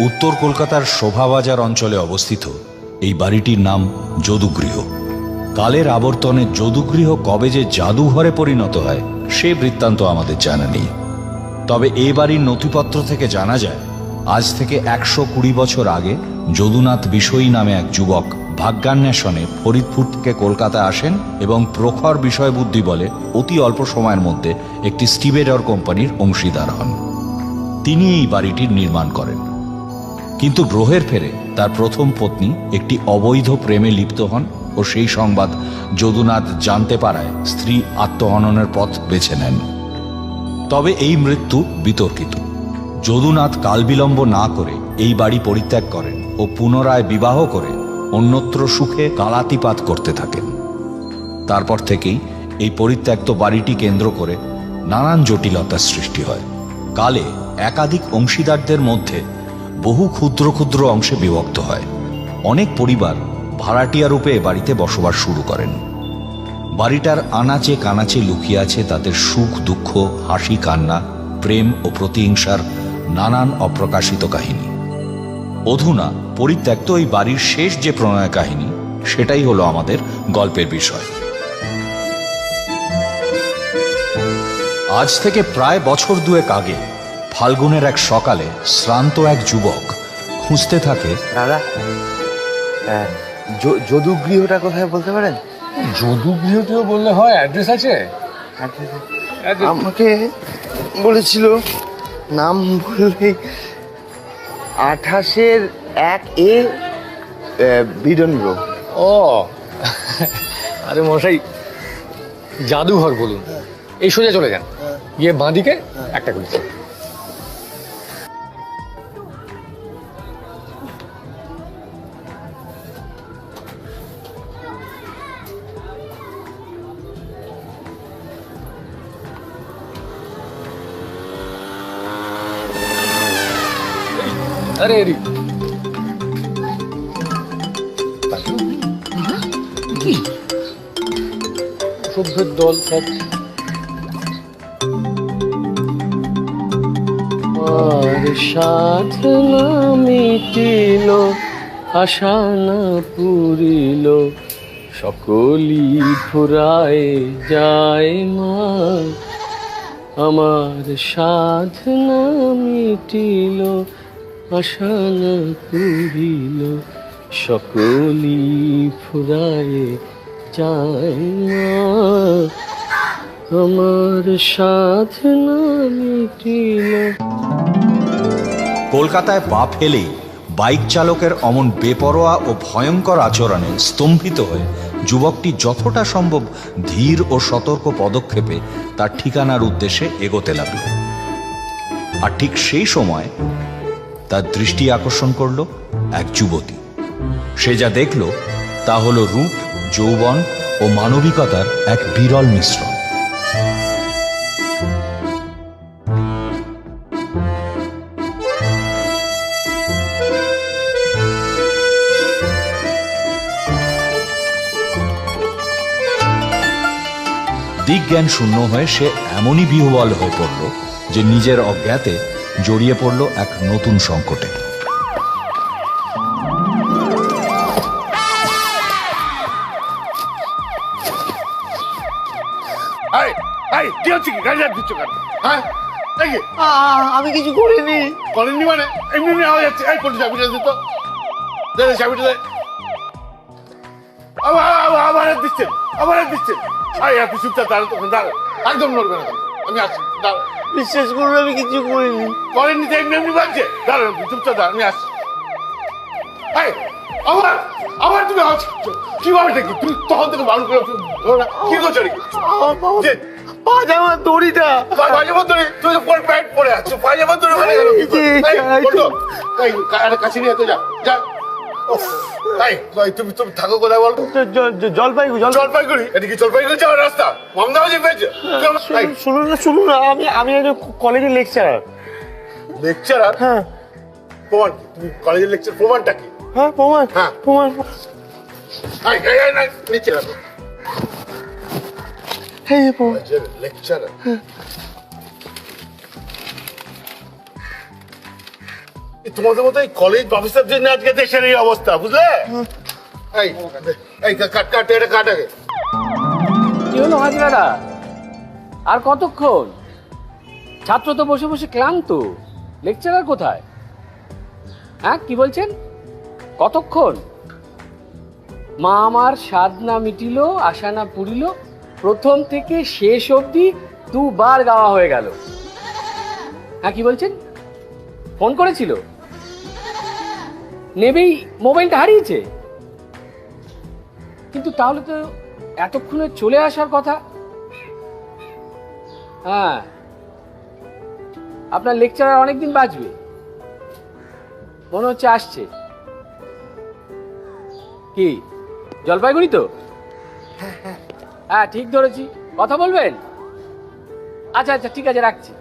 উত্তর কলকাতার শোভাবাজার অঞ্চলে অবস্থিত এই বাড়িটির নাম যদুগৃহ। কালের আবর্তনে যদুগৃহ কবে যে জাদুঘরে পরিণত হয় সে বৃত্তান্ত আমাদের জানা নেই। তবে এই বাড়ির নথিপত্র থেকে জানা যায় আজ থেকে 120 বছর আগে যদুনাথ বিষয়ী নামে এক যুবক ভাগ্যান্বেষণে ফরিদপুর থেকে কলকাতা আসেন এবং প্রখর বিষয় বুদ্ধি বলে অতি অল্প সময়ের মধ্যে একটি স্টিভেডর কোম্পানির অংশীদার হন। তিনি এই বাড়িটির নির্মাণ করেন, কিন্তু গ্রহের ফেরে তার প্রথম পত্নী একটি অবৈধ প্রেমে লিপ্ত হন ও সেই সংবাদ যদুনাথ জানতে পারায় স্ত্রী আত্মহননের পথ বেছে নেন। তবে এই মৃত্যু বিতর্কিত। যদুনাথ কালবিলম্ব না করে এই বাড়ি পরিত্যাগ করেন ও পুনরায় বিবাহ করে অন্যত্র সুখে কালাতিপাত করতে থাকেন। তারপর থেকেই এই পরিত্যক্ত বাড়িটি কেন্দ্র করে নানান জটিলতার সৃষ্টি হয়। কালে একাধিক অংশীদারদের মধ্যে বহু ক্ষুদ্র ক্ষুদ্র অংশে বিভক্ত হয়। অনেক পরিবার ভাড়াটিয়া রূপে এ বাড়িতে বসবাস শুরু করেন। বাড়িটার আনাচে কানাচে লুকিয়ে আছে তাদের সুখ দুঃখ, হাসি কান্না, প্রেম ও প্রতিহিংসার নানান অপ্রকাশিত কাহিনী। অধুনা পরিত্যক্ত এই বাড়ির শেষ যে প্রণয় কাহিনী সেটাই হলো আমাদের গল্পের বিষয়। আজ থেকে প্রায় বছর দুয়েক আগে ফাল্গুনের এক সকালে শ্রান্ত এক যুবক খুঁজতে থাকে। দাদা, যদুগৃহটা কোথায় বলতে পারেন? যদুগৃহটিও বললে হয়, অ্যাড্রেস আছে। আমাকে বলেছিল নাম বললেই 28-1A বিডন রো। ও আরে মশাই, জাদুঘর বলুন, এই সোজা চলে যান, গিয়ে বাঁদিকে একটা খুলছে। আরে এরি সভ্যের দল সব। আর সাধনা মিটিল, আশা না পুরিল, সকলি ফুরায় যায় মা। আমার সাধনা মিটিল, আশা না পুরিল, সকলি ফুরায় যায় মা। আমার সাধনা মিটিল। কলকাতায় পা ফেলেই বাইক চালকের অমন বেপরোয়া ও ভয়ঙ্কর আচরণে স্তম্ভিত হয়ে যুবকটি যতটা সম্ভব ধীর ও সতর্ক পদক্ষেপে তার ঠিকানার উদ্দেশ্যে এগোতে লাগল। আর ঠিক সেই সময় তার দৃষ্টি আকর্ষণ করল এক যুবতী। সে যা দেখল তা হলো রূপ, যৌবন ও মানবিকতার এক বিরল মিশ্রণ। দিকজ্ঞান শূন্য হয়ে সে এমনই বিহ্বল হয়ে পড়ল যে নিজের অজ্ঞাতে জড়িয়ে পড়ল এক নতুন সংকটে। আমি কিছু করিনি। করেননি মানে এমনি এমনি আওয়াজ যাচ্ছে। এই পড়ে চাবিটা দিত, দে চাবিটা দে। আবার দিচ্ছেন, আবার দিচ্ছেন। আপনি চুপচাপ দাঁড়ান, তখন দাঁড়ান, একদম নড়বে না। আমি আসছি, দাঁড়ান। বিশ্বাস করুন, আমি কিছু করিনি। করেননি তো এমনি এমনি বাজছে। দাঁড়ান, চুপচাপ দাঁড়ান, আমি আসছি। আবার আবার তুমি আওয়াজ করছো। কি ভাবে কি তুমি তখন থেকে মানুষ করে কি করছো? পাজামার দড়িটা, পাজামার দড়ি, তুমি তো পরে প্যান্ট পরে আছো, পাজামার দড়ি মানে গেল কি করে? কাছে নিয়ে তো যা যা। তুমি তুমি থাকো কোথায় বলো? জলপাইগুড়ি। এটা কি জলপাইগুড়ি যাওয়ার রাস্তা? মমদাবাজি পেয়েছে। শুনুন না, আমি একজন কলেজের লেকচারার। লেকচারার? হ্যাঁ। প্রমাণ কি? তুমি কলেজের লেকচার, প্রমাণটা কি? হ্যাঁ, প্রমাণ। হ্যাঁ, প্রমাণ। নিচে রাখো। লেকচারার। তোমাদের মতো এই কলেজ প্রফেসর জন্য আজকে দেশের এই অবস্থা, বুঝলে? এই এই কাট কাট এটা কাট আগে। কি হলো হাজরারা, আর কতক্ষণ? ছাত্র তো বসে বসে ক্লান্ত, লেকচারার কোথায়? হ্যাঁ কি বলছেন? কতক্ষণ? মা আমার স্বাদ না মিটিল, আশা না পুরিল, প্রথম থেকে শেষ অবধি দুবার গাওয়া হয়ে গেল। হ্যাঁ কি বলছেন? ফোন করেছিল, নেবেই মোবাইলটা হারিয়েছে। কিন্তু তাহলে তো এতক্ষণে চলে আসার কথা। হ্যাঁ, আপনার লেকচারার অনেকদিন বাঁচবে, মনে হচ্ছে আসছে। কি জলপাইগুড়ি তো? হ্যাঁ ঠিক ধরেছি, কথা বলবেন? আচ্ছা আচ্ছা ঠিক আছে, রাখছি।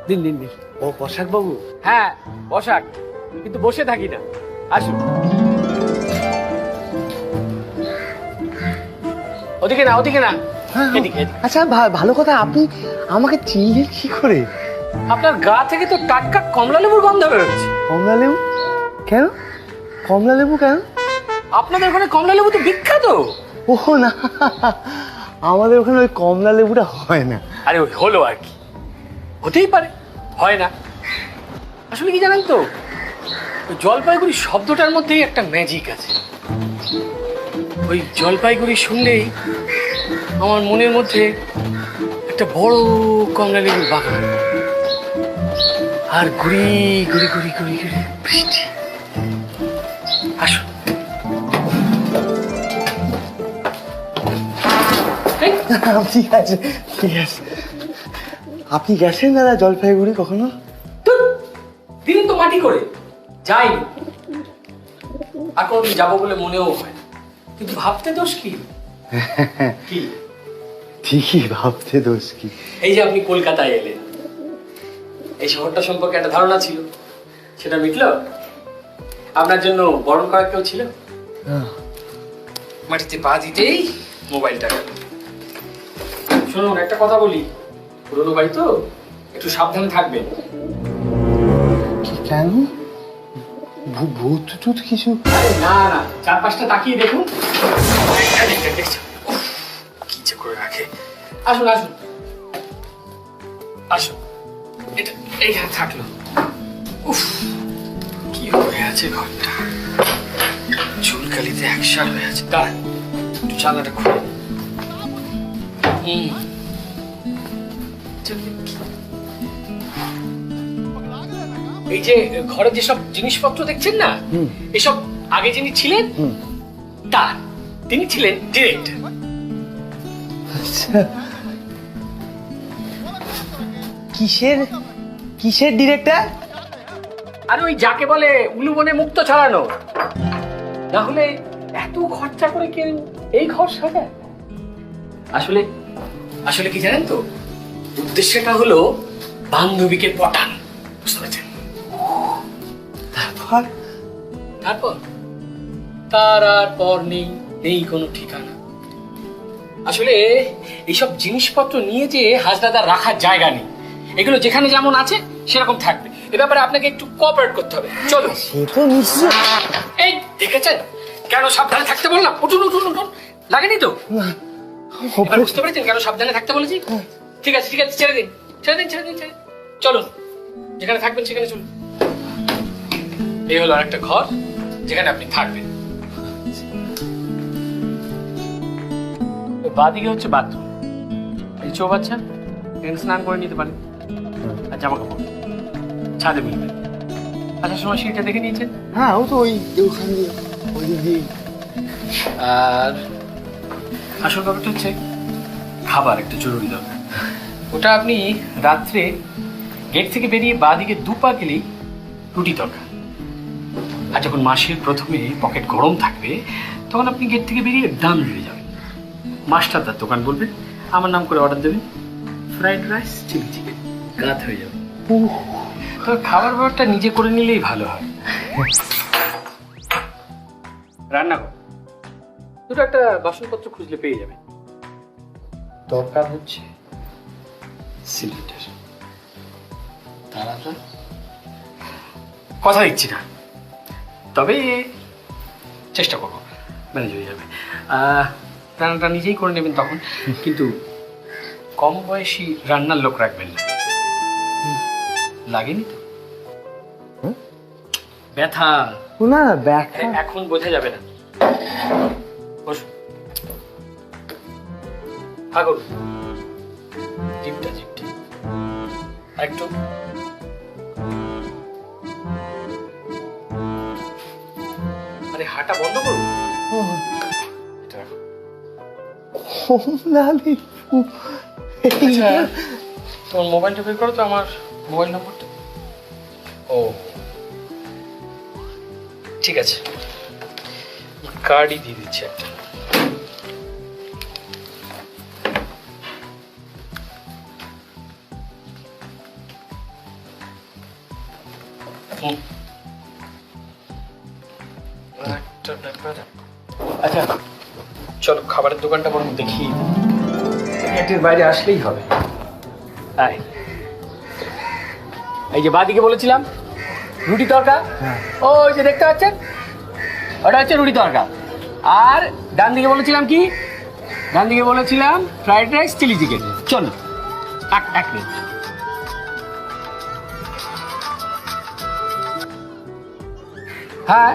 দিন দিন দিন। ও বসাক বাবু, হ্যাঁ বসাক, কিন্তু বসে থাকি না, আসুন। ওদিকে না, ওদিকে না, এদিকে এদিকে। আচ্ছা ভালো কথা, আপনি আমাকে চিনলেন কি করে? আপনার গা থেকে তো টাটকা কমলা লেবুর গন্ধ বেরোচ্ছে। কমলা লেবু কেন? কমলা লেবু কেন? আপনাদের ওখানে কমলা লেবু তো বিখ্যাত। ও না, আমাদের ওখানে ওই কমলা লেবুটা হয় না। আরে ওই হলো আর কি, হতেই পারে, হয় না। আসলে কি জানেন তো, ওই জলপাইগুড়ি শব্দটার মধ্যেই একটা ম্যাজিক আছে। ওই জলপাইগুড়ি শুনলেই আমার মনের মধ্যে একটা বড় কমলা লেবুর বাগান, আর ঘুরি ঘুরি ঘুরি ঘুরি ঘুরি বৃষ্টি। আসুন। এই, ঠিক আছে ঠিক আছে। আপনি গেছেন দাদা জলপাইগুড়ি কখনো? ধুর, দিন তো মাটি করে যাইনি, আর কোনোদিন যাবো বলে মনেও হয় না। কিন্তু ভাবতে দোষ কি? কি ঠিকই, ভাবতে দোষ কি? এই যে আপনি কলকাতায় এলেন, এই শহরটা সম্পর্কে একটা ধারণা ছিল, সেটা মিটলো? আপনার জন্য বরণ করার কেউ ছিল? মাটিতে পা দিতেই মোবাইলটা গেল। শুনুন একটা কথা বলি, পুরোনো বাড়ি তো, একটু সাবধানে থাকবেন। কি কেন? ভূত টুত কিছু? আরে না না, চারপাশটা তাকিয়ে দেখুন। দেখছেন? উফ, কি যে করে রাখে। আসুন আসুন আসুন, এটা এইখানে থাকলো। উফ, কি হয়ে আছে ঘরটা, চুলকালিতে একসার হয়ে আছে। দাঁড়ান, একটু জানলাটা খুলে দিই। এই যে ঘরে যেসব জিনিসপত্র দেখছেন না, এসব আগে যিনি ছিলেন তার, তিনি ছিলেন ডিরেক্টর। কিসের কিসের ডিরেক্টর? আর ওই যাকে বলে উলুবনে মুক্ত ছাড়ানো, না হলে এত খরচা করে কেউ এই ঘর সাজায়? আসলে আসলে কি জানেন তো, উদ্দেশ্যটা হলো বান্ধবীকে পটান, বুঝতে পারছেন? তারপর তারপর তার আর পর নেই, নেই কোনো ঠিকানা। আসলে এইসব জিনিসপত্র নিয়ে যে হাজদাদার রাখার জায়গা নেই, এগুলো যেখানে যেমন আছে সেরকম থাকবে। এ ব্যাপারে আপনাকে একটু কোঅপারেট করতে হবে। চলো। সে তো নিশ্চয়। এই দেখেছেন কেন সাবধানে থাকতে বললাম? উঠুন উঠুন উঠুন, লাগেনি তো? এবার বুঝতে পেরেছেন কেন সাবধানে থাকতে বলেছি? ঠিক আছে ঠিক আছে, ছেড়ে দিন ছেড়ে দিন ছেড়ে দিন ছেড়ে দিন। চলুন, যেখানে থাকবেন সেখানে চলুন। এই হলো আরেকটা ঘর যেখানে আপনি থাকবেন। বাদিকে হচ্ছে বাথরুম, এই চৌবাচ্চা, এখানে স্নান করে নিতে পারেন, আর জামা কাপড় ছাদে মিলবেন। আসার সময় সিঁড়িটা দেখে নিয়েছেন? হ্যাঁ, ও তো ওই ওখান দিয়ে ওই দিক দিয়ে। আর আসল ব্যাপারটা হচ্ছে খাবার একটা জরুরি দরকার। ওটা আপনি রাত্রে গেট থেকে বেরিয়ে বাদিকে দুপা গেলেই রুটি তরকা। আর যখন মাসের প্রথমে পকেট গরম থাকবে, তখন আপনি গেট থেকে বেরিয়ে দাম দিয়ে যাবেন, মাস্টারদার দোকান বলবেন, আমার নাম করে অর্ডার দেবেন, ফ্রাইড রাইস চিলি চিকেন, গাত হয়ে যাবে। তবে খাবার ব্যাপারটা নিজে করে নিলেই ভালো হয়। রান্না কর, দুটো একটা বাসনপত্র খুঁজলে পেয়ে যাবে। দরকার হচ্ছে সিলিন্ডার, তাড়াতাড়ি কথা দিচ্ছি না, তবে চেষ্টা করবো, ম্যানেজ হয়ে যাবে। রান্নাটা নিজেই করে নেবেন তখন, কিন্তু কম বয়সী রান্নার লোক রাখবেন না। লাগেনি তো? ব্যথা না ব্যাখ্যা এখন বোঝা যাবে না। বসুন, হা করুন, জিপটা একটু। আরে হাঁটা বন্ধ করুন। এটা রাখুন। আচ্ছা, তোমার মোবাইলটা বের করো তো, আমার মোবাইল নম্বরটা। ও ঠিক আছে, কার্ডই দিয়ে দিচ্ছি একটা। আচ্ছা চলো, খাবারের দোকানটা বরং দেখি, গেটের বাইরে আসলেই হবে। আয়, এই যে বাদিকে বলেছিলাম রুটি তরকা, ওই যে দেখতে পাচ্ছেন, ওটা হচ্ছে রুটি তরকা। আর ডান দিকে বলেছিলাম কি, ডান দিকে বলেছিলাম ফ্রাইড রাইস চিলি চিকেন। চলো এক মিনিট। হ্যাঁ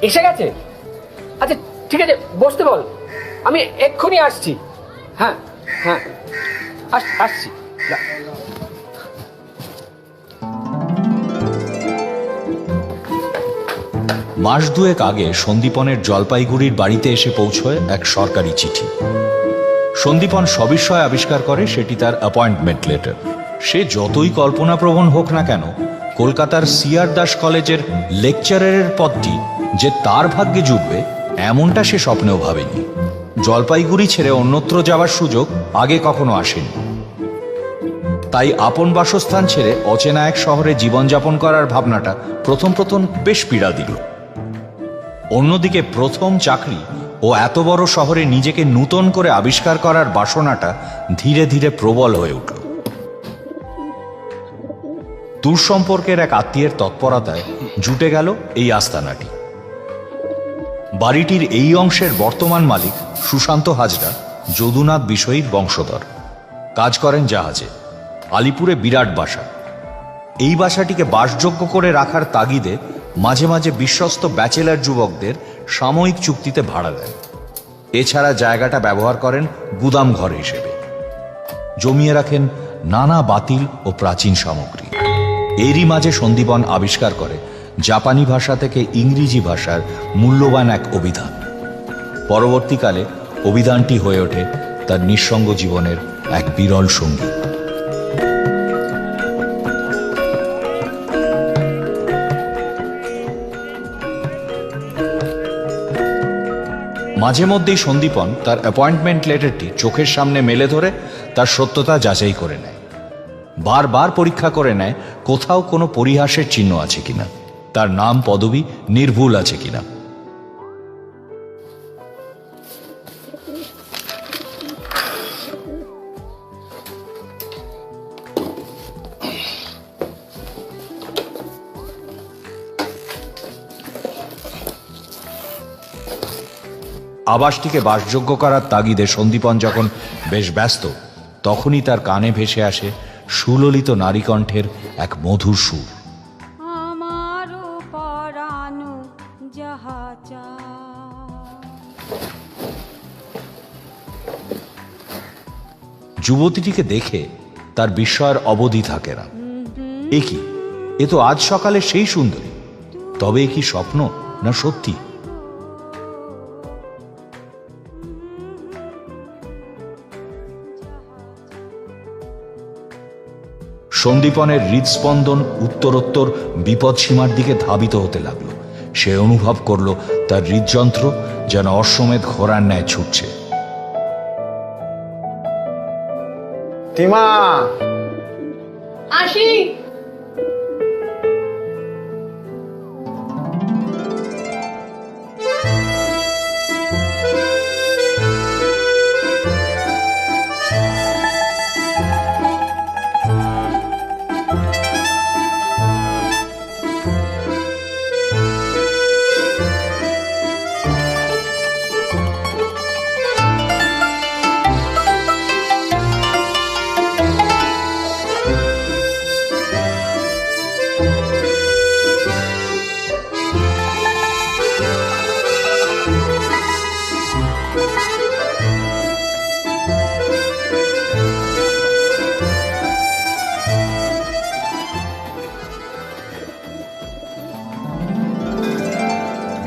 এসে গেছে? আচ্ছা ঠিক আছে, বসতে বল, আমি এক্ষুনি আসছি। হ্যাঁ হ্যাঁ আসছি। মাস দুয়েক আগে সন্দীপনের জলপাইগুড়ির বাড়িতে এসে পৌঁছয় এক সরকারি চিঠি। সন্দীপন সবিস্ময় আবিষ্কার করে সেটি তার অ্যাপয়েন্টমেন্ট লেটার। সে যতই কল্পনাপ্রবণ হোক না কেন, কলকাতার সিআর দাস কলেজের লেকচারারের পদটি যে তার ভাগ্যে জুটবে এমনটা সে স্বপ্নেও ভাবেনি। জলপাইগুড়ি ছেড়ে অন্যত্র যাওয়ার সুযোগ আগে কখনো আসেনি, তাই আপন বাসস্থান ছেড়ে অচেনা এক শহরে জীবনযাপন করার ভাবনাটা প্রথম বেশ পীড়া দিল। অন্যদিকে প্রথম চাকরি ও এত বড় শহরে নিজেকে নূতন করে আবিষ্কার করার বাসনাটা ধীরে ধীরে প্রবল হয়ে উঠল। দূর সম্পর্কের এক আত্মীয়ের তৎপরতায় জুটে গেল এই আস্তানাটি। বাড়িটির এই অংশের বর্তমান মালিক সুশান্ত হাজরা যদুনাথ বিষয়ীর বংশধর। কাজ করেন জাহাজে। আলিপুরে বিরাট বাসা। এই বাসাটিকে বাসযোগ্য করে রাখার তাগিদে মাঝে মাঝে বিশ্বস্ত ব্যাচেলার যুবকদের সাময়িক চুক্তিতে ভাড়া দেন। এছাড়া জায়গাটা ব্যবহার করেন গুদাম ঘর হিসেবে। জমিয়ে রাখেন নানা বাতিল ও প্রাচীন সামগ্রী। এরই মাঝে সন্দীপন আবিষ্কার করে জাপানি ভাষা থেকে ইংরেজি ভাষার মূল্যবান এক অভিধান। পরবর্তীকালে অভিধানটি হয়ে ওঠে তার নিঃসঙ্গ জীবনের এক বিরল সঙ্গী। মাঝে মধ্যেই সন্দীপন তার অ্যাপয়েন্টমেন্ট লেটারটি চোখের সামনে মেলে ধরে তার সত্যতা যাচাই করে নেয়। বারবার পরীক্ষা করে নেয় কোথাও কোনো পরিহাসের চিহ্ন আছে কিনা, তার নাম পদবি নির্ভুল আছে কিনা। আবাসটিকে বাসযোগ্য করার তাগিদে সন্দীপন যখন বেশ ব্যস্ত, তখনই তার কানে ভেসে আসে সুললিত নারীকণ্ঠের এক মধুর সুর। আমারও পরানো যাহা চায়। যুবতীটিকে দেখে তার বিস্ময়ের অবধি থাকে না। এ কি, এ তো আজ সকালে সেই সুন্দরী। তবে এ কি স্বপ্ন না সত্যি? সন্দীপনের হৃদস্পন্দন উত্তরোত্তর বিপদসীমার দিকে ধাবিত হতে লাগলো। সে অনুভব করল তার হৃদযন্ত্র যেন অশ্বমেধ ঘোড়ার ন্যায় ছুটছে। টিমা, আসি।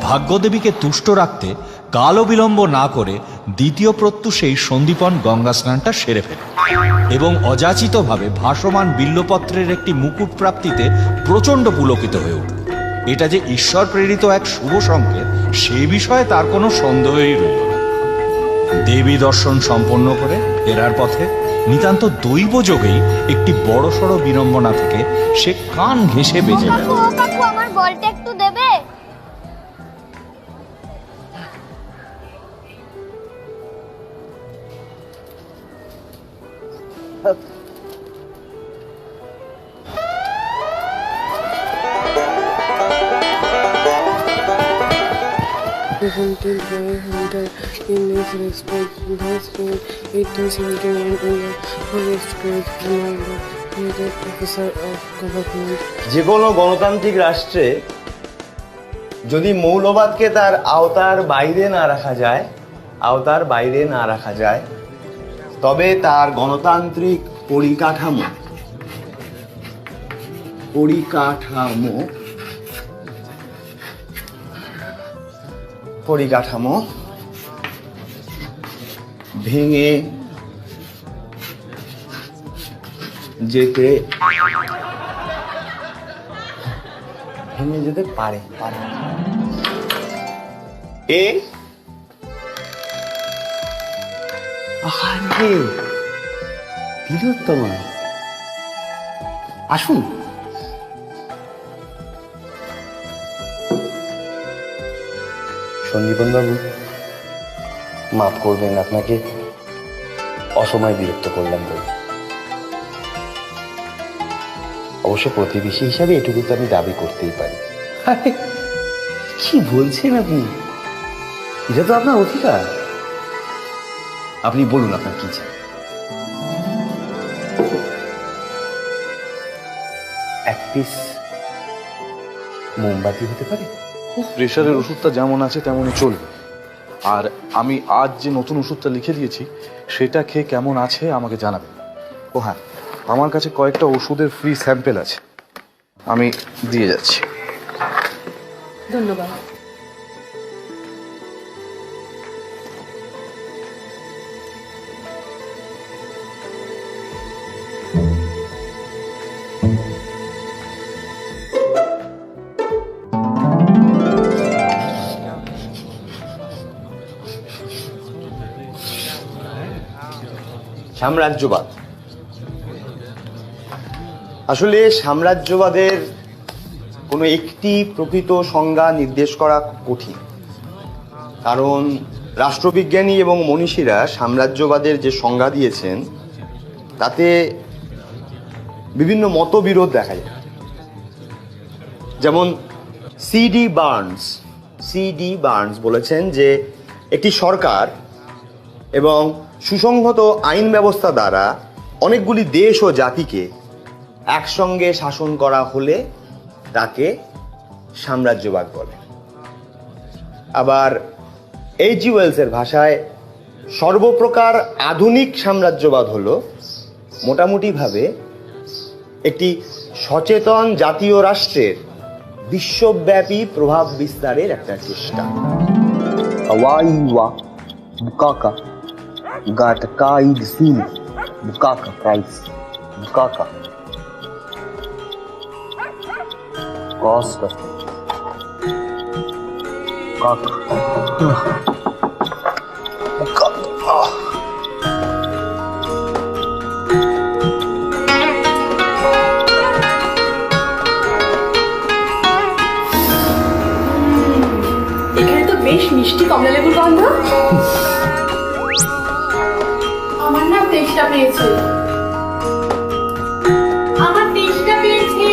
ভাগ্যদেবীকে তুষ্ট রাখতে কালও বিলম্ব না করে দ্বিতীয় প্রত্যুষেই সন্দীপন গঙ্গা স্নানটা সেরে ফেলে এবং অযাচিতভাবে ভাসমান বিল্লপত্রের একটি মুকুট প্রাপ্তিতে প্রচণ্ড পুলকিত হয়ে ওঠে। এটা যে ঈশ্বর প্রেরিত এক শুভ সংকেত সে বিষয়ে তার কোনো সন্দেহই রইল না। দেবী দর্শন সম্পন্ন করে ফেরার পথে নিতান্ত দৈব যোগেই একটি বড়সড় বিড়ম্বনা থেকে সে কান ঘেঁষে বেঁচে গেল। কাকু, ও কাকু, আমার বলটা একটু দেবে? Presented by Hunter in this respect, thus in 1871 year, Forest Grade Commander, Major Officer of Government. যে কোনো গণতান্ত্রিক রাষ্ট্রে যদি মৌলবাদকে তার আওতার বাইরে না রাখা যায় তবে তার গণতান্ত্রিক পরিকাঠামো ভেঙে যেতে পারে। তিলোত্তমা, আসুন। সন্দীপন বাবু, মাফ করবেন, আপনাকে অসময়ে বিরক্ত করলাম বলে। অবশ্য প্রতিবেশী হিসাবে এটুকু তো আমি দাবি করতেই পারি। আরে, কি বলছেন আপনি? এটা তো আপনার অধিকার। আপনি বলুন আপনার কি চাই। এক পিস মোমবাতি হতে পারে? প্রেশারের ওষুধটা যেমন আছে তেমনই চলবে। আর আমি আজ যে নতুন ওষুধটা লিখে দিয়েছি সেটা খেয়ে কেমন আছে আমাকে জানাবেন। ও হ্যাঁ, আমার কাছে কয়েকটা ওষুধের ফ্রি স্যাম্পেল আছে, আমি দিয়ে যাচ্ছি। ধন্যবাদ। সাম্রাজ্যবাদ, আসলে সাম্রাজ্যবাদের কোনো একটি প্রকৃত সংজ্ঞা নির্দেশ করা কঠিন, কারণ রাষ্ট্রবিজ্ঞানী এবং মনীষীরা সাম্রাজ্যবাদের যে সংজ্ঞা দিয়েছেন তাতে বিভিন্ন মতবিরোধ দেখা যায়। যেমন সিডি বার্নস বলেছেন যে একটি সরকার এবং সুসংহত আইন ব্যবস্থা দ্বারা অনেকগুলি দেশ ও জাতিকে একসঙ্গে শাসন করা হলে তাকে সাম্রাজ্যবাদ বলে। আবার এইচ.জি. ওয়েলসের ভাষায় সর্বপ্রকার আধুনিক সাম্রাজ্যবাদ হলো মোটামুটিভাবে একটি সচেতন জাতীয় রাষ্ট্রের বিশ্বব্যাপী প্রভাব বিস্তারের একটা চেষ্টা। Bukaka, gata kaid sil, bukaka price, bukaka. Costa. Bukaka. Bukaka. এখানে তো বেশ মিষ্টি কমলা লেবুর গন্ধ। আমার না তেষ্টা পেয়েছে। আমার তেষ্টা পেয়েছে।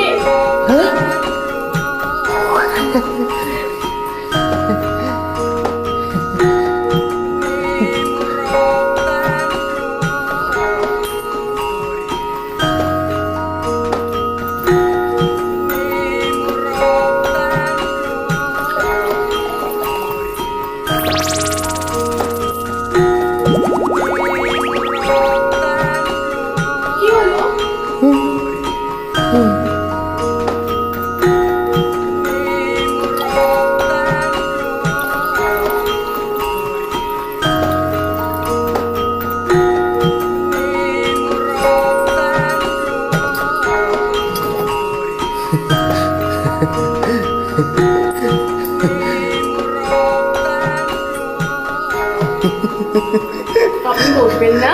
বসবেন না?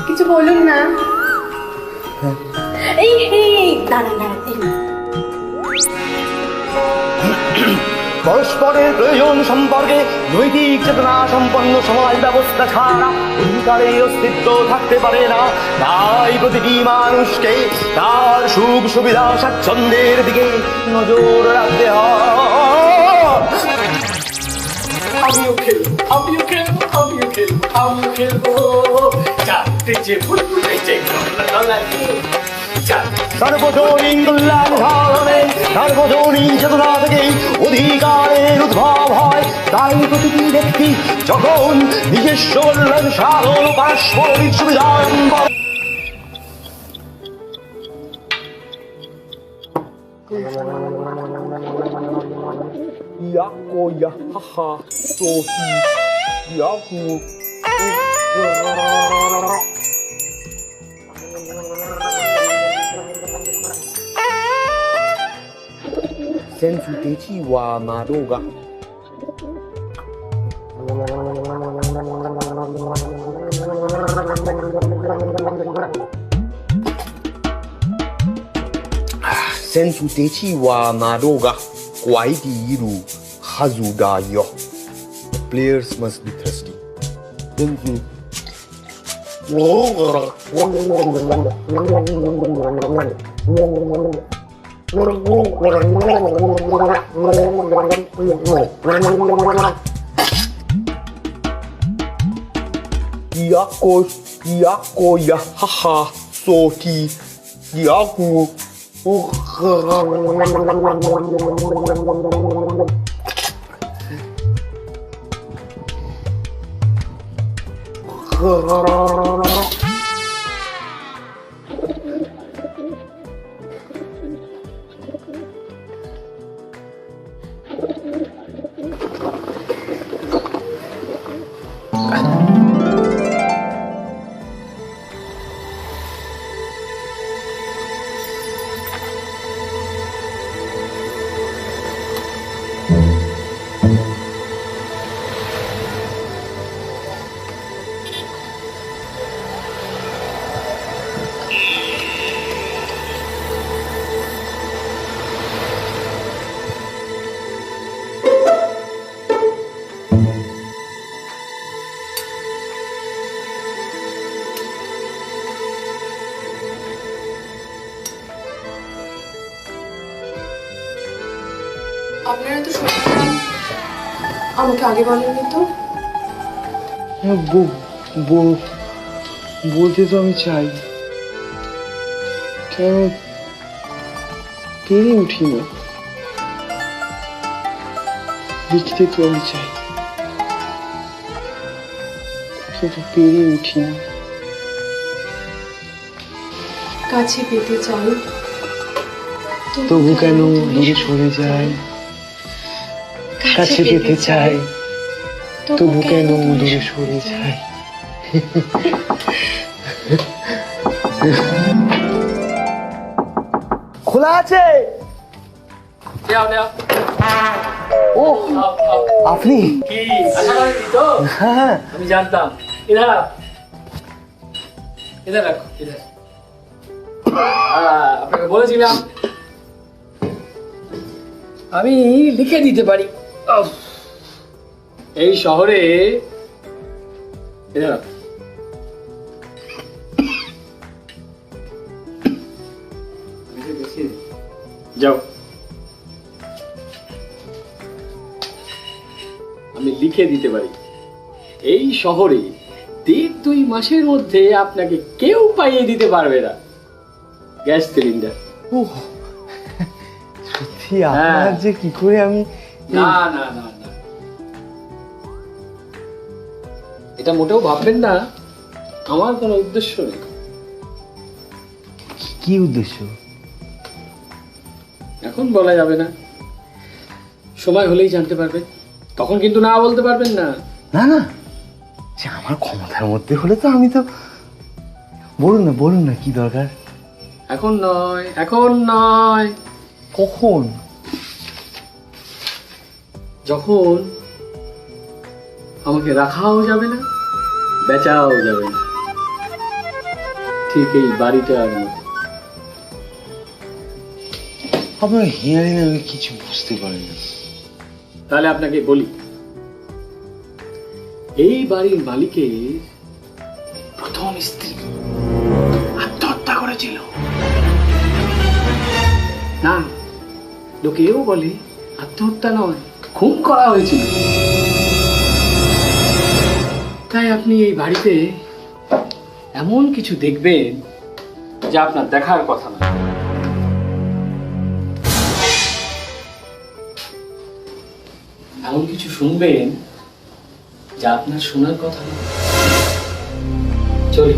কিছু বলুন না। এই দাঁড়ান দাঁড়ান, এই পরস্পরের প্রয়োজন সম্পর্কে নৈতিক চেতনা সম্পন্ন সমাজ ব্যবস্থা ছাড়া অধিকারের অস্তিত্ব থাকতে পারে না। তাই প্রতিটি মানুষকে তার সুখ সুবিধা স্বাচ্ছন্দ্যের দিকে নজর রাখতে হয়। আমিও খেলবো, আমিও খেলবো, আমিও খেলবো, আমিও খেলবো। চারটে যে ফুল যে সার্বজনীন কল্যাণ সাধনে সার্বজনীন চেতনা থেকেই অধিকারের উদ্ভব হয়। তাই প্রতিটি ব্যক্তি যখন নিজস্ব কল্যাণ সাধন ও পারস্পরিক সুবিধা sensu teci wa madoga sensu teci wa madoga kwai diru hazuda yo. The players must be thirsty. Sensu Yako ya haha soti Yaku আপনারা তো সত্যি আমাকে আগে বলেননি তো। বলতে তো আমি চাই, কেন পেরে উঠি না। লিখতে তো আমি চাই, কিন্তু পেরে উঠি না। কাছে পেতে চাই, তবু কেন দূরে সরে যায়। কাছে পেতে চাই, তবু কেন দূরে সরে যায়। খোলা আছে? ও আপনি? কি আশা করেননি তো? হ্যাঁ আমি জানতাম। ইধার আও, ইধার রাখো, ইধার। আপনাকে বলেছিলাম আমি লিখে দিতে পারি। এই শহরে ইধার রাখো। যাও, আমি লিখে দিতে পারি এই শহরে 1.5 মাসের মধ্যে আপনাকে কেউ পাইয়ে দিতে পারবে না গ্যাস সিলিন্ডার। ও সত্যি? আপনার যে কি করে আমি না না না না, এটা মোটেও ভাববেন না আমার কোনো উদ্দেশ্য নেই। কি উদ্দেশ্য? এখন বলা যাবে না, সময় হলেই জানতে পারবেন। তখন কিন্তু না বলতে পারবেন না। না না, যে আমার ক্ষমতার মধ্যে হলে তো আমি তো বলুন না কি দরকার। এখন নয়, এখন নয়। কখন? যখন আমাকে রাখাও যাবে না, বেচাও যাবে না, ঠিক এই বাড়িটার মতো। আপনার হিয়ারিং আমি কিছু বুঝতে পারি না। তাহলে আপনাকে বলি, এই বাড়ির মালিকের প্রথম স্ত্রী আত্মহত্যা করেছিল। না, লোকেও বলে আত্মহত্যা নয়, খুন করা হয়েছিল। তাই আপনি এই বাড়িতে এমন কিছু দেখবেন যা আপনার দেখার কথা না। এমন কিছু শুনবেন যা আপনার শোনার কথা না। চলি।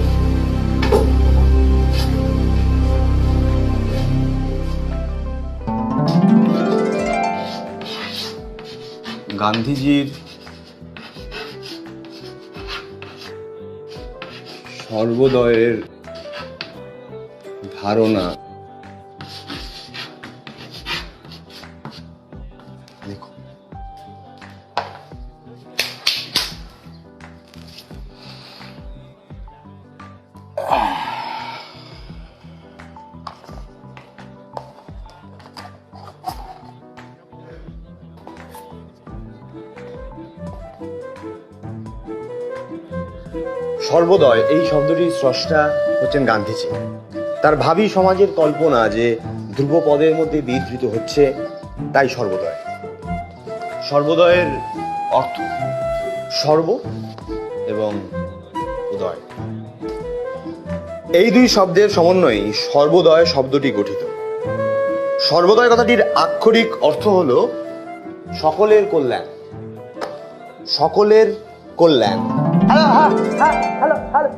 গান্ধীজির সর্বোদয়ের ধারণা দেখো, সর্বোদয় এই শব্দটির স্রষ্টা হচ্ছেন গান্ধীজি। তার ভাবী সমাজের কল্পনা যে ধ্রুবপদের মধ্যে বিধৃত হচ্ছে, তাই সর্বোদয়। সর্বোদয়ের অর্থ সর্ব এবং উদয়, এই দুই শব্দের সমন্বয়ে সর্বোদয় শব্দটি গঠিত। সর্বোদয় কথাটির আক্ষরিক অর্থ হল সকলের কল্যাণ, সকলের কল্যাণ। Hello hello hello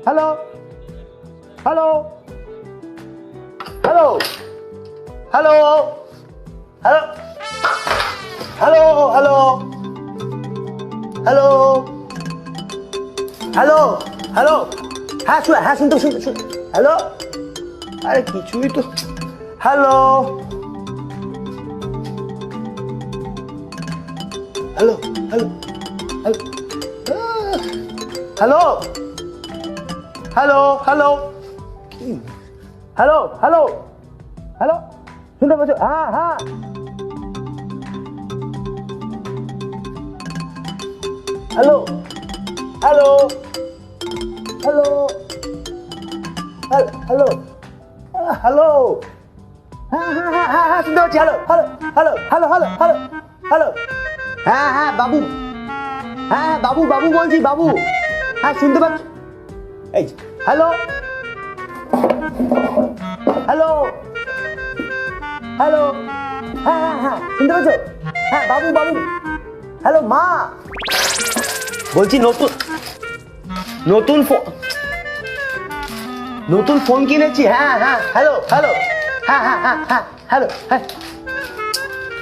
hello hello hello hello hello hello hello hello hello hello হ্যাঁ শুনতে হ্যালো, আরে কিছুই তো। Hello hello hello hello hello hello hello hello hello শুনতে পাচ্ছ? হ্যাঁ হ্যাঁ hello hello hello hello hello হ্যাঁ হ্যাঁ হ্যাঁ হ্যাঁ হ্যাঁ শুনতে পাচ্ছি। Hello hello hello hello hello hello hello হ্যাঁ হ্যাঁ বাবু, হ্যাঁ বাবু বাবু বলছি, বাবু। হ্যাঁ শুনতে পাচ্ছ? এই হ্যালো হ্যালো হ্যালো হ্যাঁ হ্যাঁ হ্যাঁ শুনতে পাচ্ছ? হ্যাঁ বাবু বাবু। হ্যালো মা বলছি, নতুন ফোন কিনেছি। হ্যাঁ হ্যাঁ হ্যালো হ্যালো হ্যাঁ হ্যাঁ হ্যাঁ হ্যাঁ হ্যালো হ্যাঁ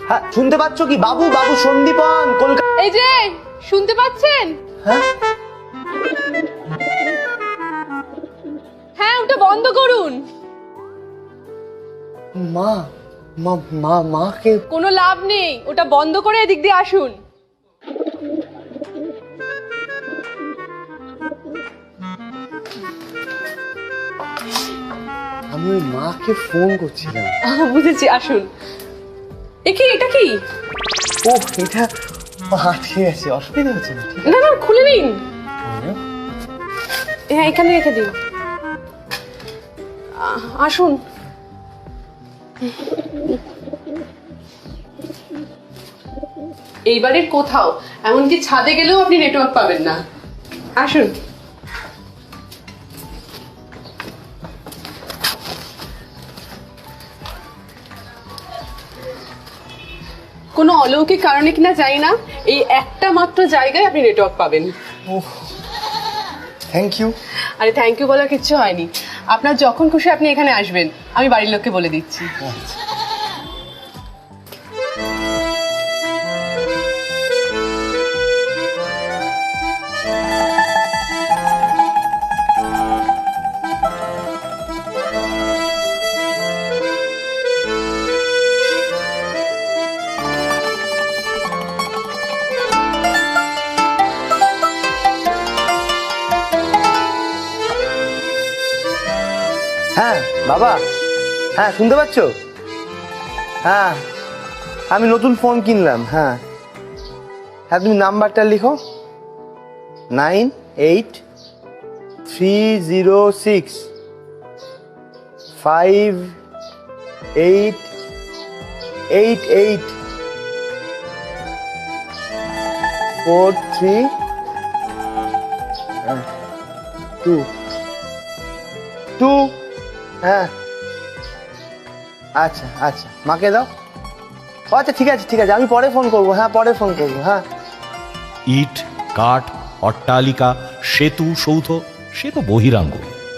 হ্যাঁ শুনতে পাচ্ছ কি? বাবু বাবু সন্দীপন কলকাতা। এই যে শুনতে পাচ্ছেন? হ্যাঁ হ্যাঁ ওটা বন্ধ করুন। মা মা মা মাকে কোনো লাভ নেই, ওটা বন্ধ করে এদিক দিয়ে আসুন। আমি ওই মাকে ফোন করছিলাম। বুঝেছি, আসুন। এটা কি? ও এটা আটকে আছে, অসুবিধা হচ্ছে না? না না খুলে নিন। হ্যাঁ এখানে রেখে দিন। আসুন। এই বাড়ির কোথাও, এমনকি ছাদে গেলেও আপনি নেটওয়ার্ক পাবেন না। আসুন। কোনো অলৌকিক কারণে কিনা জানি না, এই একটা মাত্র জায়গায় আপনি নেটওয়ার্ক পাবেন। Thank you. আরে থ্যাংক ইউ বলার কিচ্ছু হয়নি। আপনার যখন খুশি আপনি এখানে আসবেন, আমি বাড়ির লোককে বলে দিচ্ছি। হ্যাঁ বাবা, হ্যাঁ শুনতে পাচ্ছ? হ্যাঁ আমি নতুন ফোন কিনলাম। হ্যাঁ হ্যাঁ তুমি নাম্বারটা লিখো, 988843 হ্যাঁ আচ্ছা আচ্ছা মাকে দাও। ও আচ্ছা ঠিক আছে ঠিক আছে, আমি পরে ফোন করবো। হ্যাঁ পরে ফোন করবো। হ্যাঁ ইট, কাঠ, অট্টালিকা, সেতু, সৌধ সে তো বহিরাঙ্গ,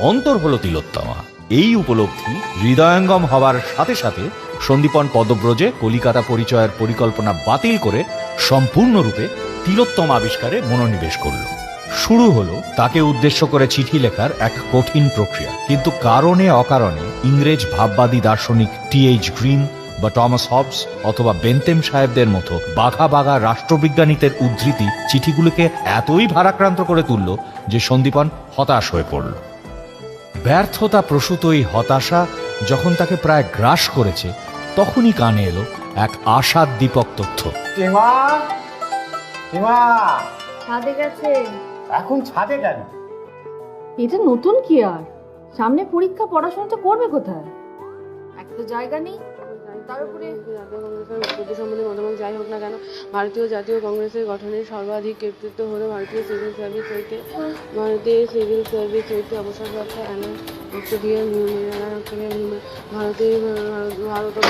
অন্তর হলো তিলোত্তমা। এই উপলব্ধি হৃদয়ঙ্গম হবার সাথে সাথে সন্দীপন পদব্রজে কলিকাতা পরিচয়ের পরিকল্পনা বাতিল করে সম্পূর্ণরূপে তিলোত্তমা আবিষ্কারে মনোনিবেশ করল। শুরু হলো তাকে উদ্দেশ্য করে চিঠি লেখার এক কঠিন প্রক্রিয়া। কিন্তু কারণে অকারণে ইংরেজ ভাববাদী দার্শনিক টি.এইচ. গ্রিন বা টমাস হবস অথবা বেন্তেম সাহেবদের মতো বাঘা বাঘা রাষ্ট্রবিজ্ঞানীদের উদ্ধৃতি চিঠিগুলোকে এতই ভারাক্রান্ত করে তুলল যে সন্দীপন হতাশ হয়ে পড়ল। ব্যর্থতা প্রসূত এই হতাশা যখন তাকে প্রায় গ্রাস করেছে, তখনই কানে এলো এক আশাদ্দীপক তথ্য। ছাদে গেছে। এখন ছাদে কেন? এটা নতুন কি আর, সামনে পরীক্ষা, পড়াশোনাটা করবে কোথায়? এক তো জায়গা নেই, তার উপরে জাতীয় কংগ্রেসের উৎপত্তি সম্বন্ধে মতামত যাই হোক না কেন, ভারতীয় জাতীয় কংগ্রেসের গঠনের সর্বাধিক কর্তৃত্ব হলো ভারতীয় সিভিল সার্ভিস হইতে অবসরপ্রাপ্ত ভারতের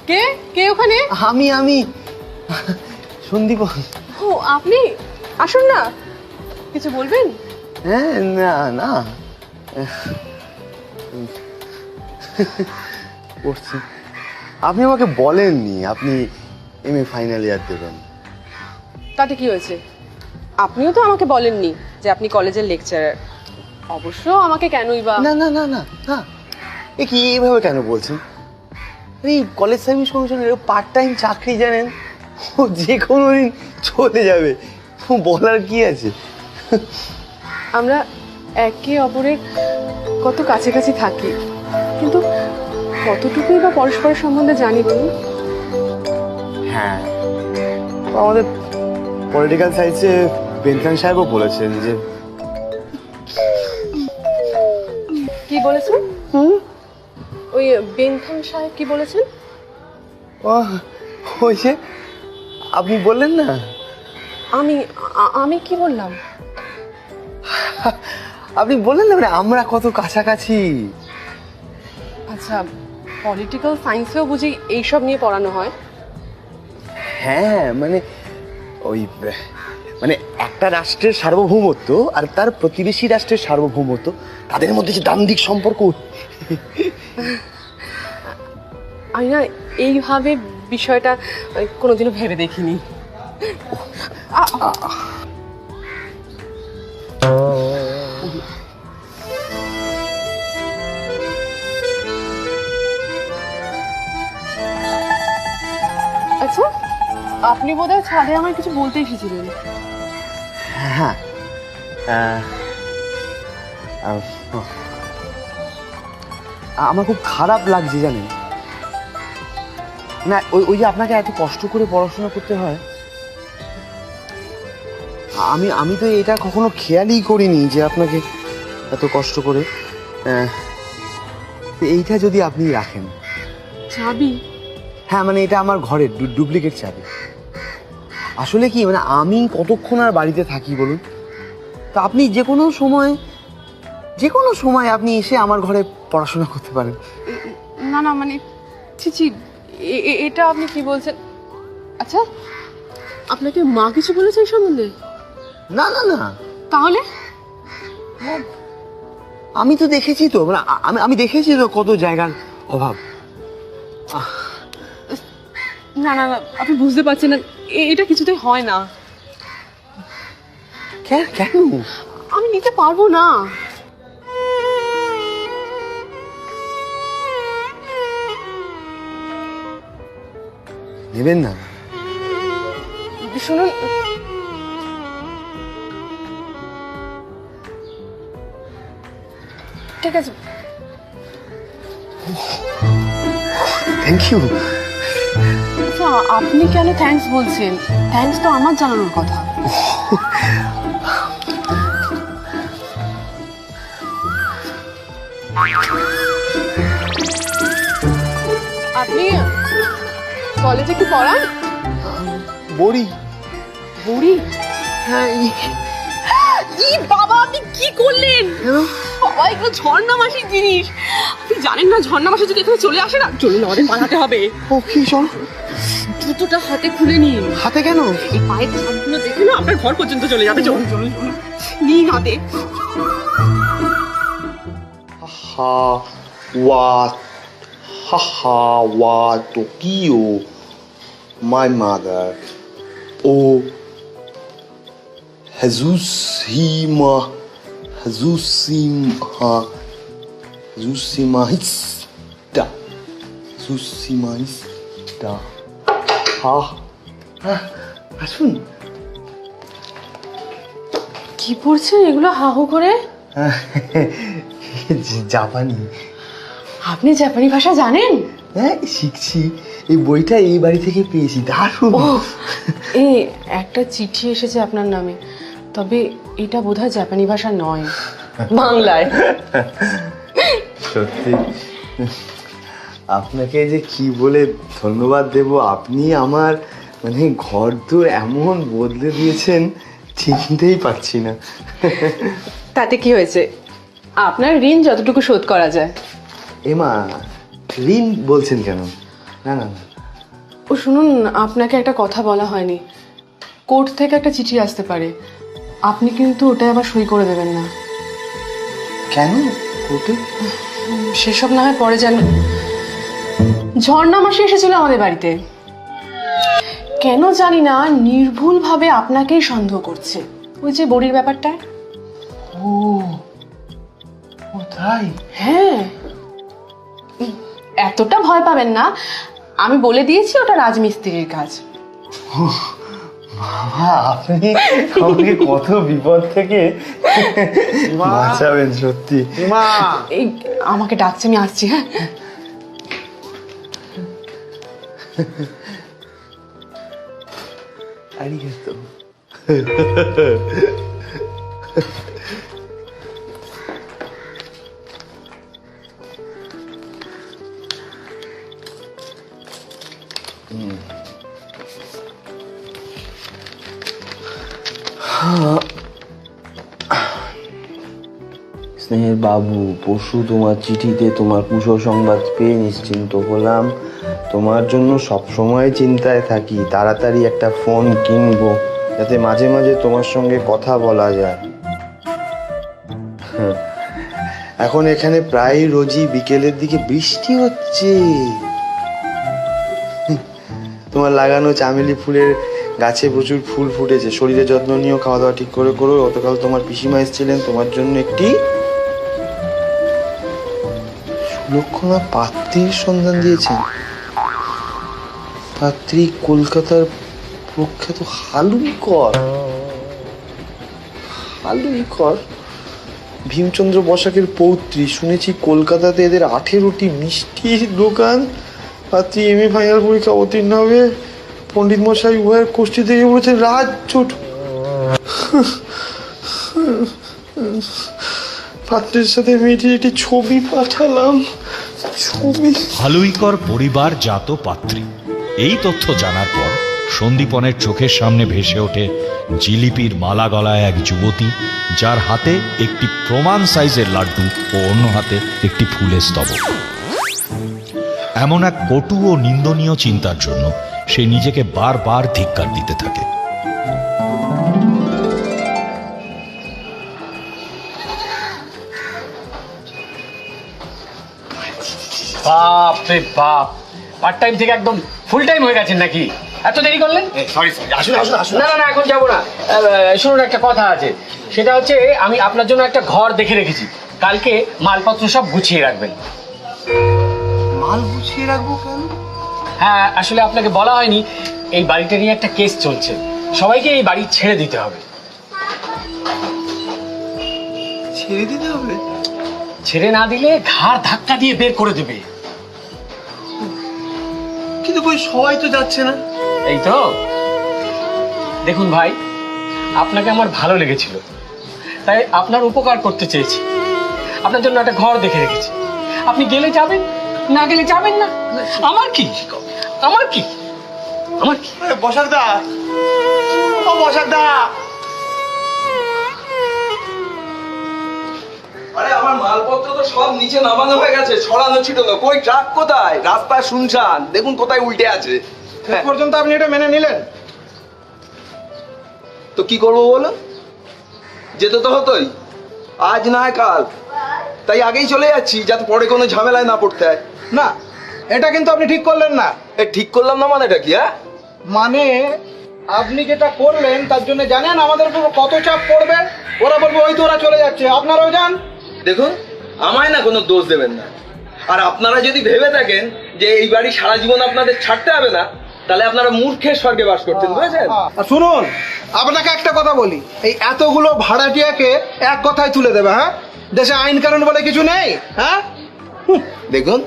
কে কে ওখানে? আমি সন্দীপ। ও আপনি, আসুন না, কিছু বলবেন? হ্যাঁ না না পড়ছি। আপনি আমাকে বলেননি আপনি এমএ ফাইনাল ইয়ার দেবেন। তাতে কি হয়েছে? আপনিও তো আমাকে বলেননি যে আপনি কলেজের লেকচারার। অবশ্য আমাকে কেনই বা। না না না না না, এ কি এইভাবে কেন বলছেন? এই কলেজ সার্ভিস কমিশনের পার্ট টাইম চাকরি জানেন, ও যে কোনো দিন চলে যাবে, বলার কি আছে? আমরা একে অপরের কত কাছাকাছি থাকি, কিন্তু কতটুকুই বা পরস্পরের সম্বন্ধে জানি বলুন? হ্যাঁ, আমাদের পলিটিক্যাল সায়েন্সে বেনকান সাহেবও বলেছেন যে। কি বলেছেন? ওই বেনখান সাহেব কি বলেছেন? ও ওই যে আপনি বললেন না। আমি কি বললাম? আপনি বললেন না মানে আমরা কত কাছাকাছি। আচ্ছা, পলিটিক্যাল সায়েন্সেও বুঝি এইসব নিয়ে পড়ানো হয়? হ্যাঁ মানে ওই মানে একটা রাষ্ট্রের সার্বভৌমত্ব আর তার প্রতিবেশী রাষ্ট্রের সার্বভৌমত্ব, তাদের মধ্যে যে দ্বান্দ্বিক সম্পর্ক। আমি না এইভাবে বিষয়টা কোনোদিনও ভেবে দেখিনি। আচ্ছা, আপনি বোধহয় ছাদে আমার কিছু বলতে এসেছিলেন। হ্যাঁ আমার খুব খারাপ লাগছে জানেন না, ওই যে আপনাকে এত কষ্ট করে পড়াশোনা করতে হয়। আমি তো এটা কখনো খেয়ালই করিনি যে আপনাকে এত কষ্ট করে। এইটা যদি আপনি রাখেন। চাবি? হ্যাঁ মানে এটা আমার ঘরের ডুপ্লিকেট চাবি। আসলে কি মানে আমি কতক্ষণ আর বাড়িতে থাকি বলুন, তা আপনি যে কোনো সময় আপনি এসে আমার ঘরে পড়াশোনা করতে পারেন। না না মানে ছি, এটা আপনি কি বলছেন? আচ্ছা, আপনাকে মা কিছু বলেছে এই সম্বন্ধে? না না না। তাহলে আমি তো দেখেছি তো, মানে আমি দেখেছি তো কত জায়গার অভাব। না না না, আপনি বুঝতে পারছেন না, এটা কিছুতেই হয় না। কেন? আমি নিতে পারবো না। নেবেন না? শুনুন, ঠিক আছে থ্যাংক ইউ। আচ্ছা আপনি কেন থ্যাঙ্কস বলছেন? থ্যাঙ্কস তো আমার জানানোর কথা। আপনি কলেজে কি পড়ান? বড়ি। বুড়ি? হ্যাঁ ই বাবা, আপনি কি করলেন? বাবা এগুলো ঝর্ণা মাসির জিনিস, আপনি জানেন না ঝর্ণা মাসি যদি এখানে চলে আসে না, চলুন আমাদের পালাতে হবে। ও কি, চল। জুতোটা হাতে খুলে নিন। হাতে কেন? এই পায়ের ছাপগুলো দেখে না আপনার ঘর পর্যন্ত চলে যাবে। চলুন চলুন চলুন, নিন হাতে। Haha Tokyo, my mother. Oh, Hazusima Hazusima. আসুন। কি পড়ছেন এগুলো হাহু করে? জাপানি। আপনি জাপানি ভাষা জানেন? হ্যাঁ শিখছি, এই বইটা এই বাড়ি থেকে পেয়েছি, দারুণ। এই একটা চিঠি এসেছে আপনার নামে, তবে এটা বোধহয় জাপানি ভাষা নয়, বাংলায়। সত্যি আপনাকে যে কি বলে ধন্যবাদ দেব, আপনি আমার মানে ঘর দূর এমন বদলে দিয়েছেন চিনতেই পারছি না। তাতে কি হয়েছে, আপনার ঋণ যতটুকু শোধ করা যায়। এমা, ঋণ বলছেন কেন? না না না। ও শুনুন, আপনাকে একটা কথা বলা হয়নি, কোর্ট থেকে একটা চিঠি আসতে পারে, আপনি কিন্তু ওটাই আবার সই করে দেবেন না। কেন কোর্টে? সেসব না হয় পরে জানেন। ঝর্ণা মাসি এসেছিল আমাদের বাড়িতে, কেন জানি না নির্ভুলভাবে আপনাকেই সন্দেহ করছে, ওই যে বড়ির ব্যাপারটা। ও তাই? হ্যাঁ, এতটা ভয় পাবেন না, আমি বলে দিয়েছি ওটা রাজমিস্ত্রির কাজ। বাবা, আপনি আমাকে কত বিপদ থেকে বাঁচাবেন সত্যি। এই আমাকে ডাকছে, আমি আসছি। হ্যাঁ আরিগাতো। স্নেহের বাবু, পরশু তোমার চিঠিতে তোমার কুশল সংবাদ পেয়ে নিশ্চিন্ত হলাম। তোমার জন্য সবসময় চিন্তায় থাকি, তাড়াতাড়ি একটা ফোন কিনবো যাতে মাঝে মাঝে তোমার সঙ্গে কথা বলা যায়। এখন এখানে প্রায় রোজই বিকেলের দিকে বৃষ্টি হচ্ছে। তোমার লাগানো চামেলি ফুলের গাছে প্রচুর ফুল ফুটেছে, শরীরের যত্ন নিও, খাওয়া দাওয়া ঠিক করে করো। গতকাল তোমার পিসিমা এসেছিলেন, তোমার জন্য একটি সুলক্ষণা পাত্রীর সন্ধান দিয়েছেন। পাত্রী কলকাতার প্রখ্যাত হালুইকর। ভীমচন্দ্র বসাকের পৌত্রী। শুনেছি কলকাতাতে এদের 18টি মিষ্টির দোকান। পাত্রী এমএ ফাইনাল পরীক্ষা উত্তীর্ণ হবে। পণ্ডিত মশাই উভয়ের কোষ্ঠী থেকে বলেছেন রাজচোট। পাত্রের সাথে মেয়েটির একটি ছবি পাঠালাম। হালুইকর পরিবার জাত পাত্রী। এই তথ্য জানার পর সন্দীপনের চোখের সামনে ভেসে ওঠে জিলিপির মালা গলায় এক যুবতী, যার হাতে একটি প্রমাণ সাইজের লাড্ডু ও অন্য হাতে একটি ফুলের স্তবক। এমন এক কটু ও নিন্দনীয় চিন্তার জন্য সে নিজেকে বারবার ধিক্কার দিতে থাকে। বাপ রে বাপ, পার্ট টাইম থেকে একদম ফুল টাইম হয়ে গেছেন নাকি? এত দেরি করলেন? সরি আসুন আসুন আসুন। না না না, এখন যাবো না। শুনুন, একটা কথা আছে, সেটা হচ্ছে আমি আপনার জন্য একটা ঘর দেখে রেখেছি, কালকে মালপত্র সব গুছিয়ে রাখবেন। মাল গুছিয়ে রাখবো কেন? হ্যাঁ, আসলে আপনাকে বলা হয়নি, এই বাড়িটা নিয়ে একটা কেস চলছে, সবাইকে এই বাড়ি ছেড়ে দিতে হবে। ছেড়ে দিতে হবে? ছেড়ে না দিলে ঘাড় ধাক্কা দিয়ে বের করে দেবে। কিন্তু কই সবাই তো যাচ্ছে না। এই তো দেখুন ভাই, আপনাকে আমার ভালো লেগেছিল, তাই আপনার উপকার করতে চেয়েছি। আপনার জন্য একটা ঘর দেখে রেখেছি, আপনি গেলে যাবেন, না গেলে যাবেন না। আমার কি আমার কি আমার কি বসাক দা, ও বসাক দা, আরে আমার মালপত্র তো সব নিচে নামানো হয়ে গেছে, ছড়ানো ছিল না। কই ট্রাক কোথায়? রাস্তা শুনশান, দেখুন কোথায় উল্টে আছে। শেষ পর্যন্ত আপনি এটা মেনে নিলেন? তো কি করবো বলো, যেতে তো হতোই, আজ না হয় কাল, তাই আগেই চলে যাচ্ছি যাতে পরে কোনো ঝামেলায় না পড়তে হয়। না, এটা কিন্তু আপনি ঠিক করলেন না। এ ঠিক করলাম না মানে এটা কি? হ্যাঁ, মানে আপনি যেটা করলেন তার জন্য জানেন আমাদের উপর কত চাপ পড়বে। ওরা বলবে ওই তো ওরা চলে যাচ্ছে, আপনারাও যান। দেখুন আমায় না কোনো দোষ দেবেন না। আর আপনারা যদি ভেবে থাকেন যে এই বাড়ি সারা জীবন আপনাদের ছাড়তে হবে না, তাহলে আপনারা মূর্খের স্বর্গে বাস করছেন, বুঝেছেন? আর শুনুন, আপনাকে একটা কথা বলি, এই এতগুলো ভাড়াটিয়াকে এক কথায় তুলে দেবে? হ্যাঁ, দেশে আইন কানুন বলে কিছু নেই। হ্যাঁ, দেখুন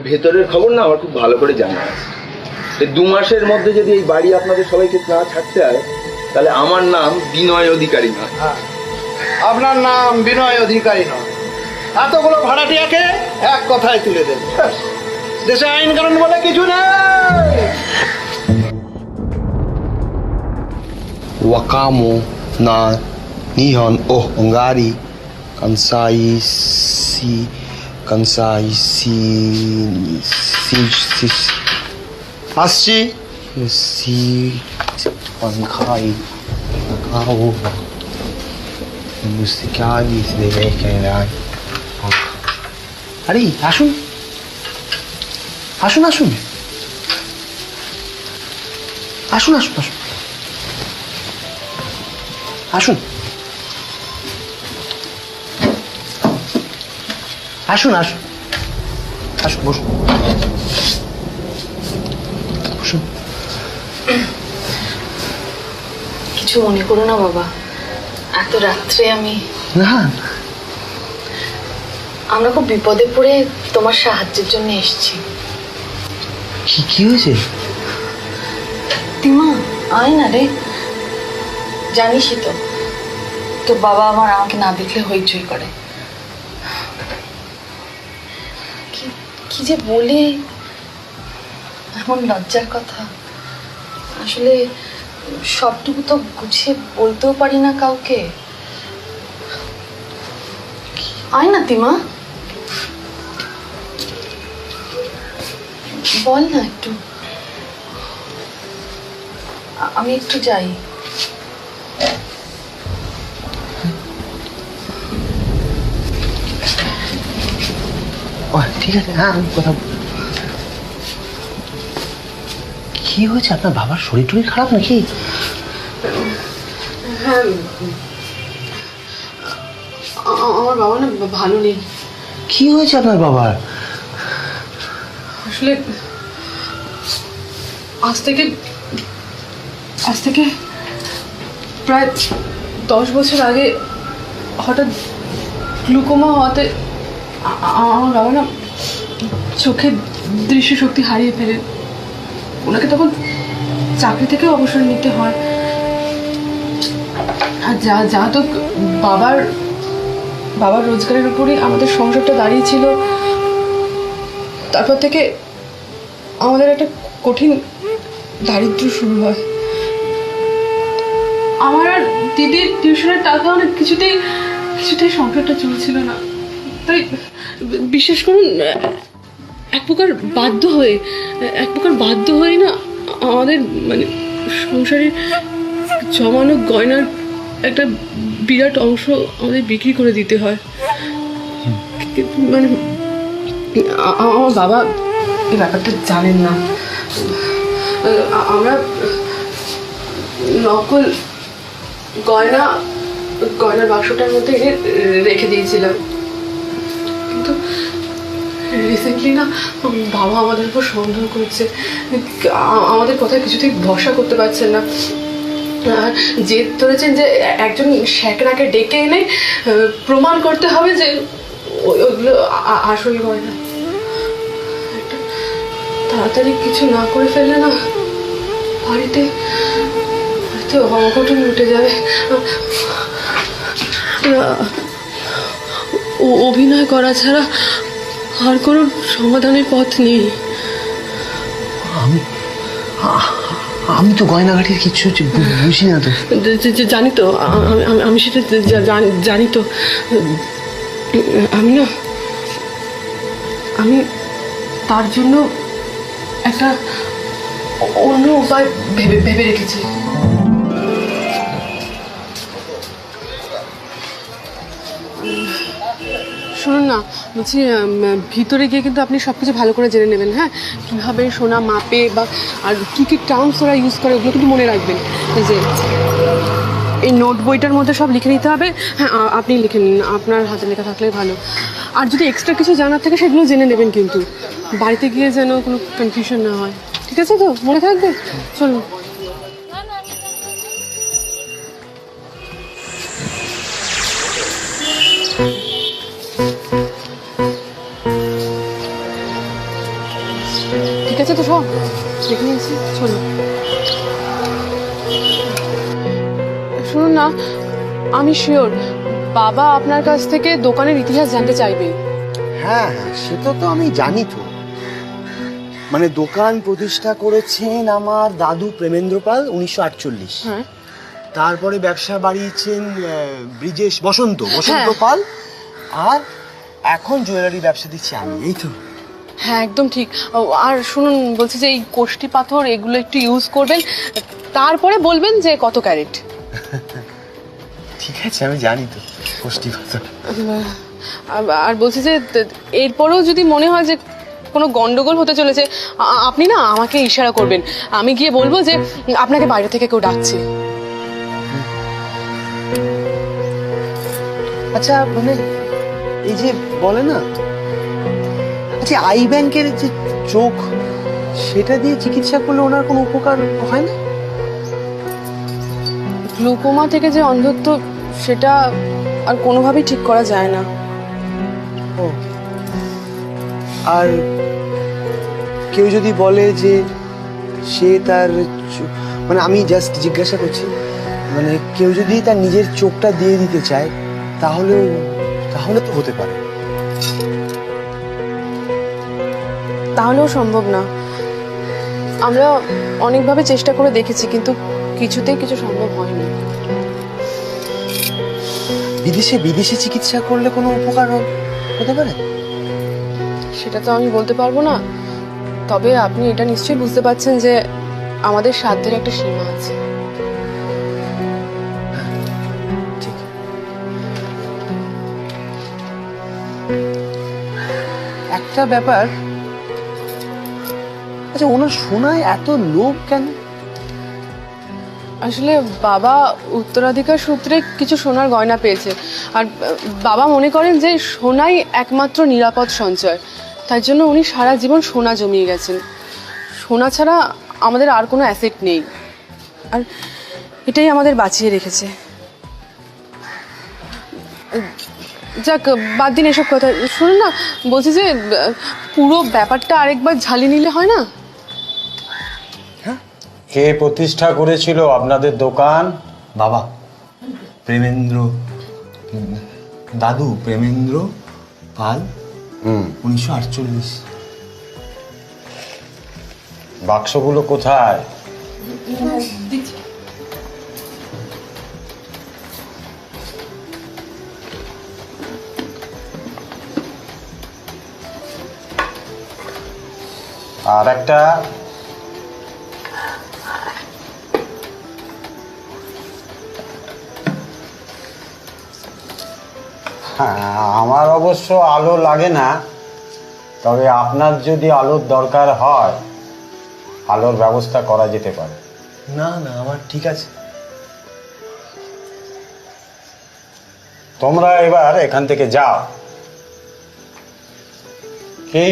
ভেতরের খবর না আমার খুব ভালো করে জানা আছে। 2 মাসের মধ্যে যদি এই বাড়ি আপনাদের সবাইকে না ছাড়তে হয়, তাহলে আমার নাম বিনয় অধিকারী নয়। আপনার নাম বিনয় অধিকারী নয়। এতগুলো ভাড়াটিয়াকে এক কথায় তুলে দেবে, দেশে আইন কানুন বলে কিছু নেই। Wakamo na Nihon o Hungary Kansai আসছি Kansai Nakao Musikali আরে আসুন আসুন আসুন আসুন আসুন আসুন আসুন আসুন আসুন আসুন বসুন বসুন। কিছু মনে করো না বাবা, এত রাত্রে না আমরা খুব বিপদে পড়ে তোমার সাহায্যের জন্য এসেছি। কি হয়েছে? তিমা আয় না রে, জানিসই তো তো বাবা আমার আমাকে না দেখলে হইচই করে। কি যে বলে, এমন লজ্জার কথা। আসলে সবটুকু তো গুছিয়ে বলতেও পারি না কাউকে। আয় না তিমা, বল না একটু। আমি একটু যাই। ঠিক আছে, হ্যাঁ আমি কথা কি হয়েছে? আপনার বাবার শরীর টরীর খারাপ নাকি? হ্যাঁ, আমার বাবা না ভালো নেই। কি হয়েছে আপনার বাবার? আসলে আজ থেকে প্রায় 10 বছর আগে হঠাৎ গ্লুকোমা হওয়াতে আমার বাবা না চোখের দৃষ্টিশক্তি হারিয়ে ফেলে। ওনাকে তখন চাকরি থেকে অবসর নিতে হয়। আর যা তো বাবার রোজগারের উপরই আমাদের সংসারটা দাঁড়িয়েছিল। তারপর থেকে আমাদের একটা কঠিন দারিদ্র শুরু হয়। আমার আর দিদির টিউশনের টাকা অনেক কিছুতেই সংসারটা চলছিল না। তাই বিশেষ করুন এক প্রকার বাধ্য হয়ে না আমাদের মানে সংসারের জমানো গয়নার একটা বিরাট অংশ আমাদের বিক্রি করে দিতে হয়। মানে আমার বাবা এই ব্যাপারটা জানেন না। আমরা নকল গয়নার বাক্সটার মধ্যে রেখে দিয়েছিলাম, কিন্তু রিসেন্টলি না বাবা আমাদের উপর সন্দেহ করছে। আমাদের কথায় কিছুতেই ভরসা করতে পারছেন না। জেদ ধরেছেন যে একজন শ্যাকরাকে ডেকে এনে প্রমাণ করতে হবে যে ওইগুলো আসল গয়না। একটা তাড়াতাড়ি কিছু না করে ফেললে না বাড়িতে অঘটন ঘটে যাবে। অভিনয় করা ছাড়া আর কোনো সমাধানের পথ নেই। আমি তো গয়নাঘাটির কিছু বুঝি না তো। জানি তো, আমি সেটা জানি তো। আমি তার জন্য একটা অন্য উপায় ভেবে রেখেছি। শুনুন না, বলছি ভিতরে গিয়ে কিন্তু আপনি সব কিছু ভালো করে জেনে নেবেন, হ্যাঁ? কীভাবে সোনা মাপে বা আর কী কী টার্মস ওরা ইউজ করে ওগুলো কিন্তু মনে রাখবেন। এই যে এই নোট বইটার মধ্যে সব লিখে নিতে হবে। হ্যাঁ, আপনি লিখে নিন, আপনার হাতে লেখা থাকলেই ভালো। আর যদি এক্সট্রা কিছু জানার থাকে সেগুলো জেনে নেবেন, কিন্তু বাড়িতে গিয়ে যেন কোনো কনফিউশন না হয়। ঠিক আছে তো? মনে থাকবে? চলুন। ঠিক আছে তো সব দেখে নিয়েছি, চলুন। শুনুন না, আমি শিওর বাবা আপনার কাছ থেকে দোকানের ইতিহাস জানতে চাইবে। হ্যাঁ, সেটা তো আমি জানি তো। মানে দোকান প্রতিষ্ঠা করেছেন আমার দাদু প্রেমেন্দ্র পাল 1948। হ্যাঁ, তারপরে ব্যবসা বাড়িয়েছেন ব্রিজেশ বসন্ত পাল, আর এখন জুয়েলারি ব্যবসা দিচ্ছি আমি। এই তো। হ্যাঁ, একদম ঠিক। আর শুনুন, বলছি যে এই কোষ্টি পাথর এগুলো একটু ইউজ করবেন, তারপরে বলবেন যে কত ক্যারেট। ঠিক আছে, আমি জানি তো কোষ্টি পাথর। আর বলছি যে এরপরেও যদি মনে হয় যে কোনো গন্ডগোল হতে চলেছে, আপনি না আমাকে ইশারা করবেন, আমি গিয়ে বলবো যে আপনাকে বাইরে থেকে কেউ ডাকছে। আচ্ছা, মানে এই যে বলে না, আচ্ছা আই ব্যাংকের যে চোখ, সেটা দিয়ে চিকিৎসা করলে ওনার কোনো উপকার হয় না? গ্লুকোমা থেকে যে অন্ধত্ব, সেটা আর কোনোভাবেই ঠিক করা যায় না। ও, আর কেউ যদি বলে যে সে তার মানে আমি জাস্ট জিজ্ঞাসা করছি, মানে কেউ যদি তার নিজের চোখটা দিয়ে দিতে চায়, তাহলে তো হতে পারে। তাহলেও সম্ভব না। আমরা অনেকভাবে চেষ্টা করে দেখেছি, কিন্তু কিছুতেই কিছু সম্ভব হয়নি। বিদেশে চিকিৎসা করলে কোনো উপকার হতে পারে? সেটা তো আমি বলতে পারবো না, তবে আপনি এটা নিশ্চয়ই বুঝতে পারছেন যে আমাদের সাধ্যের একটা সীমা আছে। ঠিক। একটা ব্যাপার, আচ্ছা ওনার সোনায় এত লোভ কেন? আসলে বাবা উত্তরাধিকার সূত্রে কিছু সোনার গয়না পেয়েছে, আর বাবা মনে করেন যে সোনাই একমাত্র নিরাপদ সঞ্চয়। তার জন্য উনি সারা জীবন সোনা জমিয়ে গেছেন। সোনা ছাড়া আমাদের আর কোনো অ্যাসেট নেই, আর এটাই আমাদের বাঁচিয়ে রেখেছে। যাক, বাদ দিন এসব কথা। শুনুন না, বলছি যে পুরো ব্যাপারটা আরেকবার ঝালিয়ে নিলে হয় না? কে প্রতিষ্ঠা করেছিল আপনাদের দোকান? বাবা প্রেমেন্দ্র, দাদু প্রেমেন্দ্র পাল, 1948। বাক্সগুলো কোথায়? আর একটা আমার অবশ্য আলো লাগে না, তবে আপনার যদি আলোর দরকার হয় আলোর ব্যবস্থা করা যেতে পারে। না আমার ঠিক আছে। তোমরা এবার এখান থেকে যাও। কি,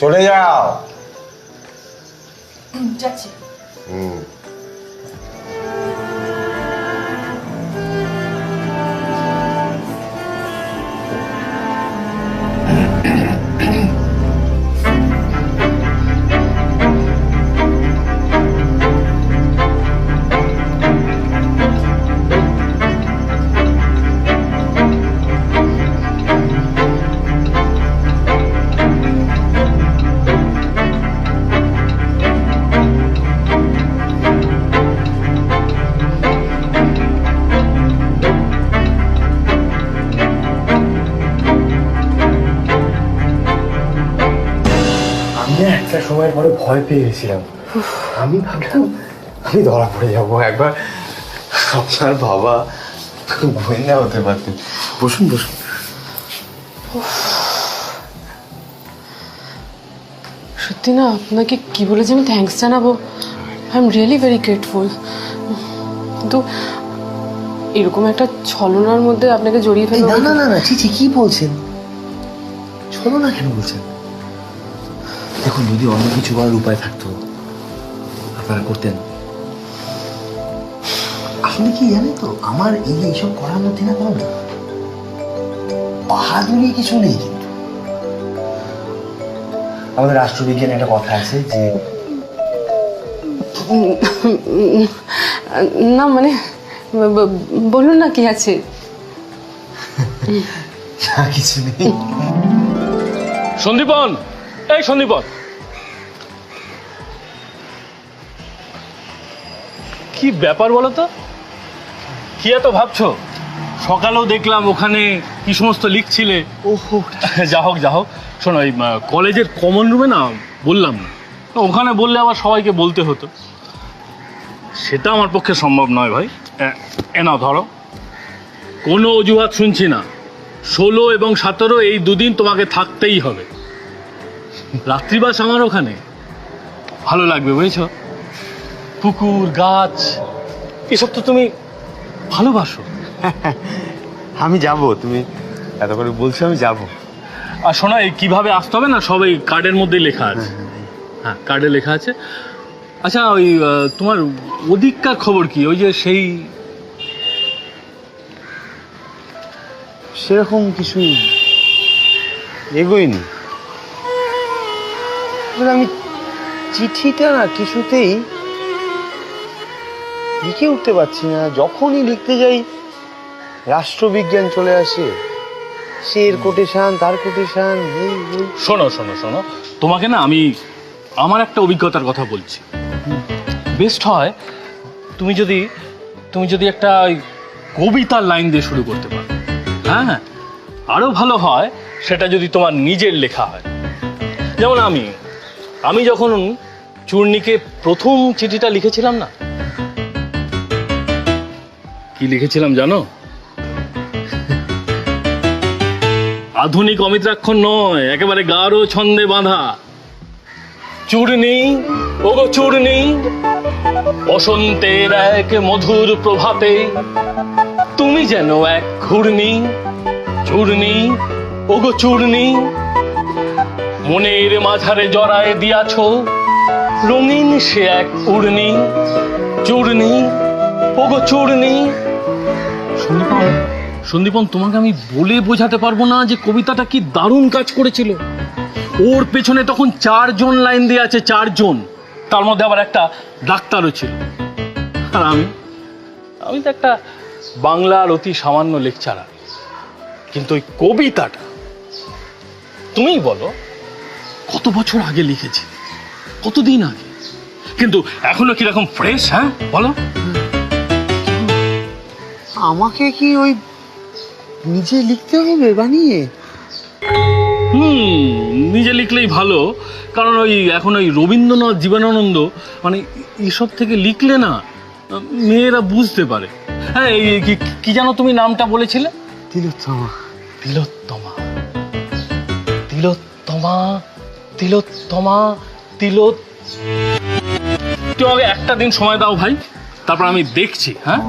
চলে যাও? যাচ্ছি। সময়ের পরে ভয় পেয়ে গেছিলাম। আমি ভাবলাম আমি ধরা পড়ে যাবো। একবার আপনার বাবা গোয়েন্দা হতে পারতেন। বসুন বসুন। সত্যি না, আপনাকে কি বলে যে আমি থ্যাঙ্কস জানাবো। I am really very grateful. কিন্তু এরকম একটা ছলনার মধ্যে আপনাকে জড়িয়ে ফেলবো? না না না না, ছি ছি, কি বলছেন? শোনো না, কেন বলছেন? দেখুন, যদি অন্য কিছু করার উপায় থাকতো আপনারা করতেন। আসলে কি জানেন তো, আমার এইসব করার মধ্যে না কোনো বাহাদুরি কিছু নেই। কিন্তু আমাদের রাষ্ট্রবিজ্ঞানে একটা কথা আছে যে না মানে বলুন না কি আছে। কিছু নেই। সন্দীপন, এই সন্দীপন, কি ব্যাপার বলো তো? কি এত ভাবছো? সকালেও দেখলাম ওখানে কি সমস্ত লিখছিলে। ওহো, যা হোক যা হোক, শোনো, এই কলেজের কমন রুমে না বললাম না, ওখানে বললে আবার সবাইকে বলতে হতো, সেটা আমার পক্ষে সম্ভব নয় ভাই। এ নাও ধরো, কোনো অজুহাত শুনছি না। 16 এবং 17 এই দুদিন তোমাকে থাকতেই হবে। রাত্রিবাস আমার ওখানে ভালো লাগবে, বুঝেছো? পুকুর, গাছ, এসব তো তুমি ভালোবাসো। আমি যাব, তুমি এত করে বলছো, আমি যাব। আর শোনো, এই কীভাবে আসতে হবে না, সব এই কার্ডের মধ্যেই লেখা আছে। হ্যাঁ, কার্ডে লেখা আছে। আচ্ছা, ওই তোমার ওদিককার খবর কি? ওই যে সেই সেরকম কিছু এগোয়নি। আমি চিঠিটা না কিছুতেই লিখে উঠতে পারছি না। যখনই লিখতে যাই রাষ্ট্রবিজ্ঞান চলে আসে, সে এর কোটেশন, তার কোটেশন। শোনো শোনো শোনো, তোমাকে না আমি আমার একটা অভিজ্ঞতার কথা বলছি। বেস্ট হয় তুমি যদি একটা ওই কবিতার লাইন দিয়ে শুরু করতে পারো। হ্যাঁ, আরো ভালো হয় সেটা যদি তোমার নিজের লেখা হয়। যেমন আমি যখন চূর্ণীকে প্রথম চিঠিটা লিখেছিলাম না, কি লিখেছিলাম জানো? আধুনিক অমিত্রাক্ষর নয়, একেবারে গাঢ় ছন্দে বাঁধা। চূর্ণী, ওগো চূর্ণী, বসন্তের এক মধুর প্রভাতে তুমি যেন এক ঘূর্ণি। চূর্ণী, ওগো চূর্ণী, মনের মাঝারে জড়ায় দিয়াছ রঙিন সে এক উর্ণি। চূর্ণী, ওগো চূর্ণী। সন্দীপন, তোমাকে আমি বলে বোঝাতে পারবো না যে কবিতাটা কি দারুণ কাজ করেছিল। ওর পেছনে তখন 4 জন লাইন দিয়ে আছে, 4 জন, তার মধ্যে আবার একটা ডাক্তারও ছিল। আর আমি তো একটা বাংলার অতি সামান্য লেকচারার। কিন্তু ওই কবিতাটা তুমিই বলো কত বছর আগে লিখেছি, কতদিন আগে, কিন্তু এখনো কিরকম ফ্রেশ। হ্যাঁ বলো। আমাকে কি ওই নিজে লিখতে হবে বানিয়ে? নিজে লিখলেই ভালো, কারণ এখন ওই রবীন্দ্রনাথ, জীবনানন্দ, মানে এইসব থেকে লিখলে না মেয়েরা বুঝতে পারে। হ্যাঁ, কি জানো তুমি নামটা বলেছিলে? তিলোত্তমা। তিলোত্তমা, তিলোত্তমা, তিলোত্তমা, তিলোত। তুই আমাকে একটা দিন সময় দাও ভাই, তারপর আমি দেখছি। হ্যাঁ,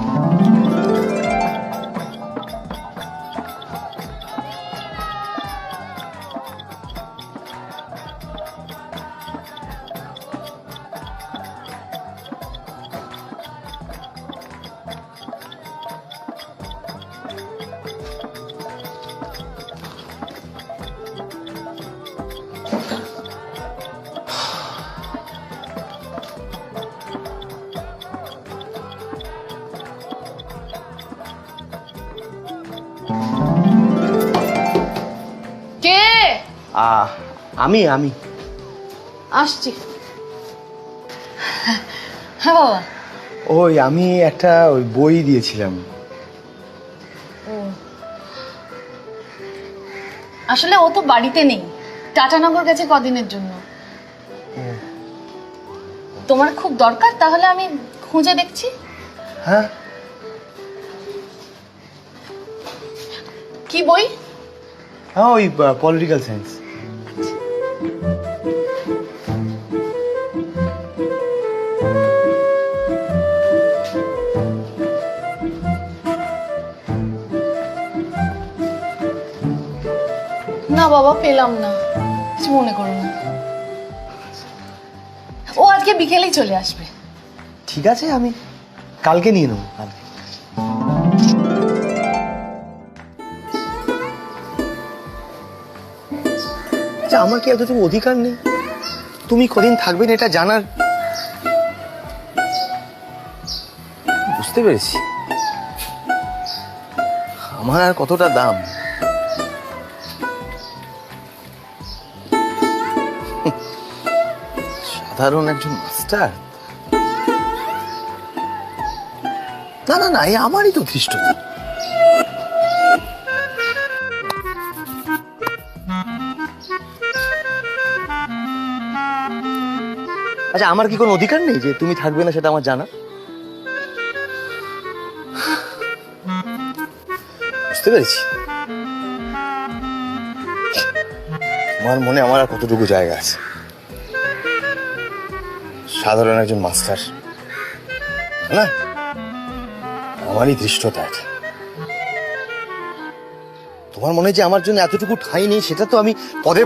আমি আসছি। হ্যাঁ বাবা। ওই আমি একটা ওই বই দিয়েছিলাম। আসলে ও তো বাড়িতে নেই, টাটানগর গেছে কদিনের জন্য। তোমার খুব দরকার, তাহলে আমি খুঁজে দেখছি। হ্যাঁ, কি বই? হ্যাঁ ওই পলিটিক্যাল সায়েন্স। না বাবা, পেলাম না, কিছু মনে করো না। ও আজকে বিকেলেই চলে আসবে। ঠিক আছে, আমি কালকে নিয়ে নেবো। কালকে আচ্ছা, আমার কি এতটুকু অধিকার নেই তুমি কদিন থাকবেন এটা জানার? বুঝতে পেরেছি আমার আর কতটা দাম। সাধারণ একজন মাস্টার? না না না, এ আমারই তো ধৃষ্টতা। আচ্ছা, আমার কি কোনো অধিকার নেই যে তুমি থাকবে না সেটা আমার জানা? বুঝতে পেরেছি আমার মনে আমার আর কতটুকু জায়গা আছে। সাধারণ একজন মাস্টার না, আমারই ধৃষ্টতা এটা। তোমার মনে যে আমার জন্য এতটুকু ঠাঁই নেই সেটা তো আমি পদে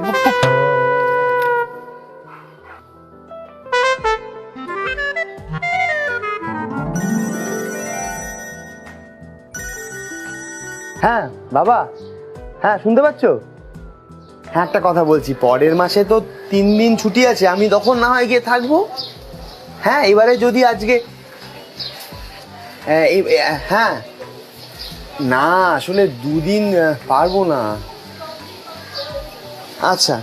হ্যাঁ বাবা, হ্যাঁ শুনতে পাচ্ছ? হ্যাঁ, একটা কথা বলছি, পরের মাসে তো 3 দিন ছুটি আছে, আমি তখন না হয় গিয়ে থাকবো। হ্যাঁ, এবারে যদি আজকে হ্যাঁ না, আসলে 2 দিন পারবো না। আচ্ছা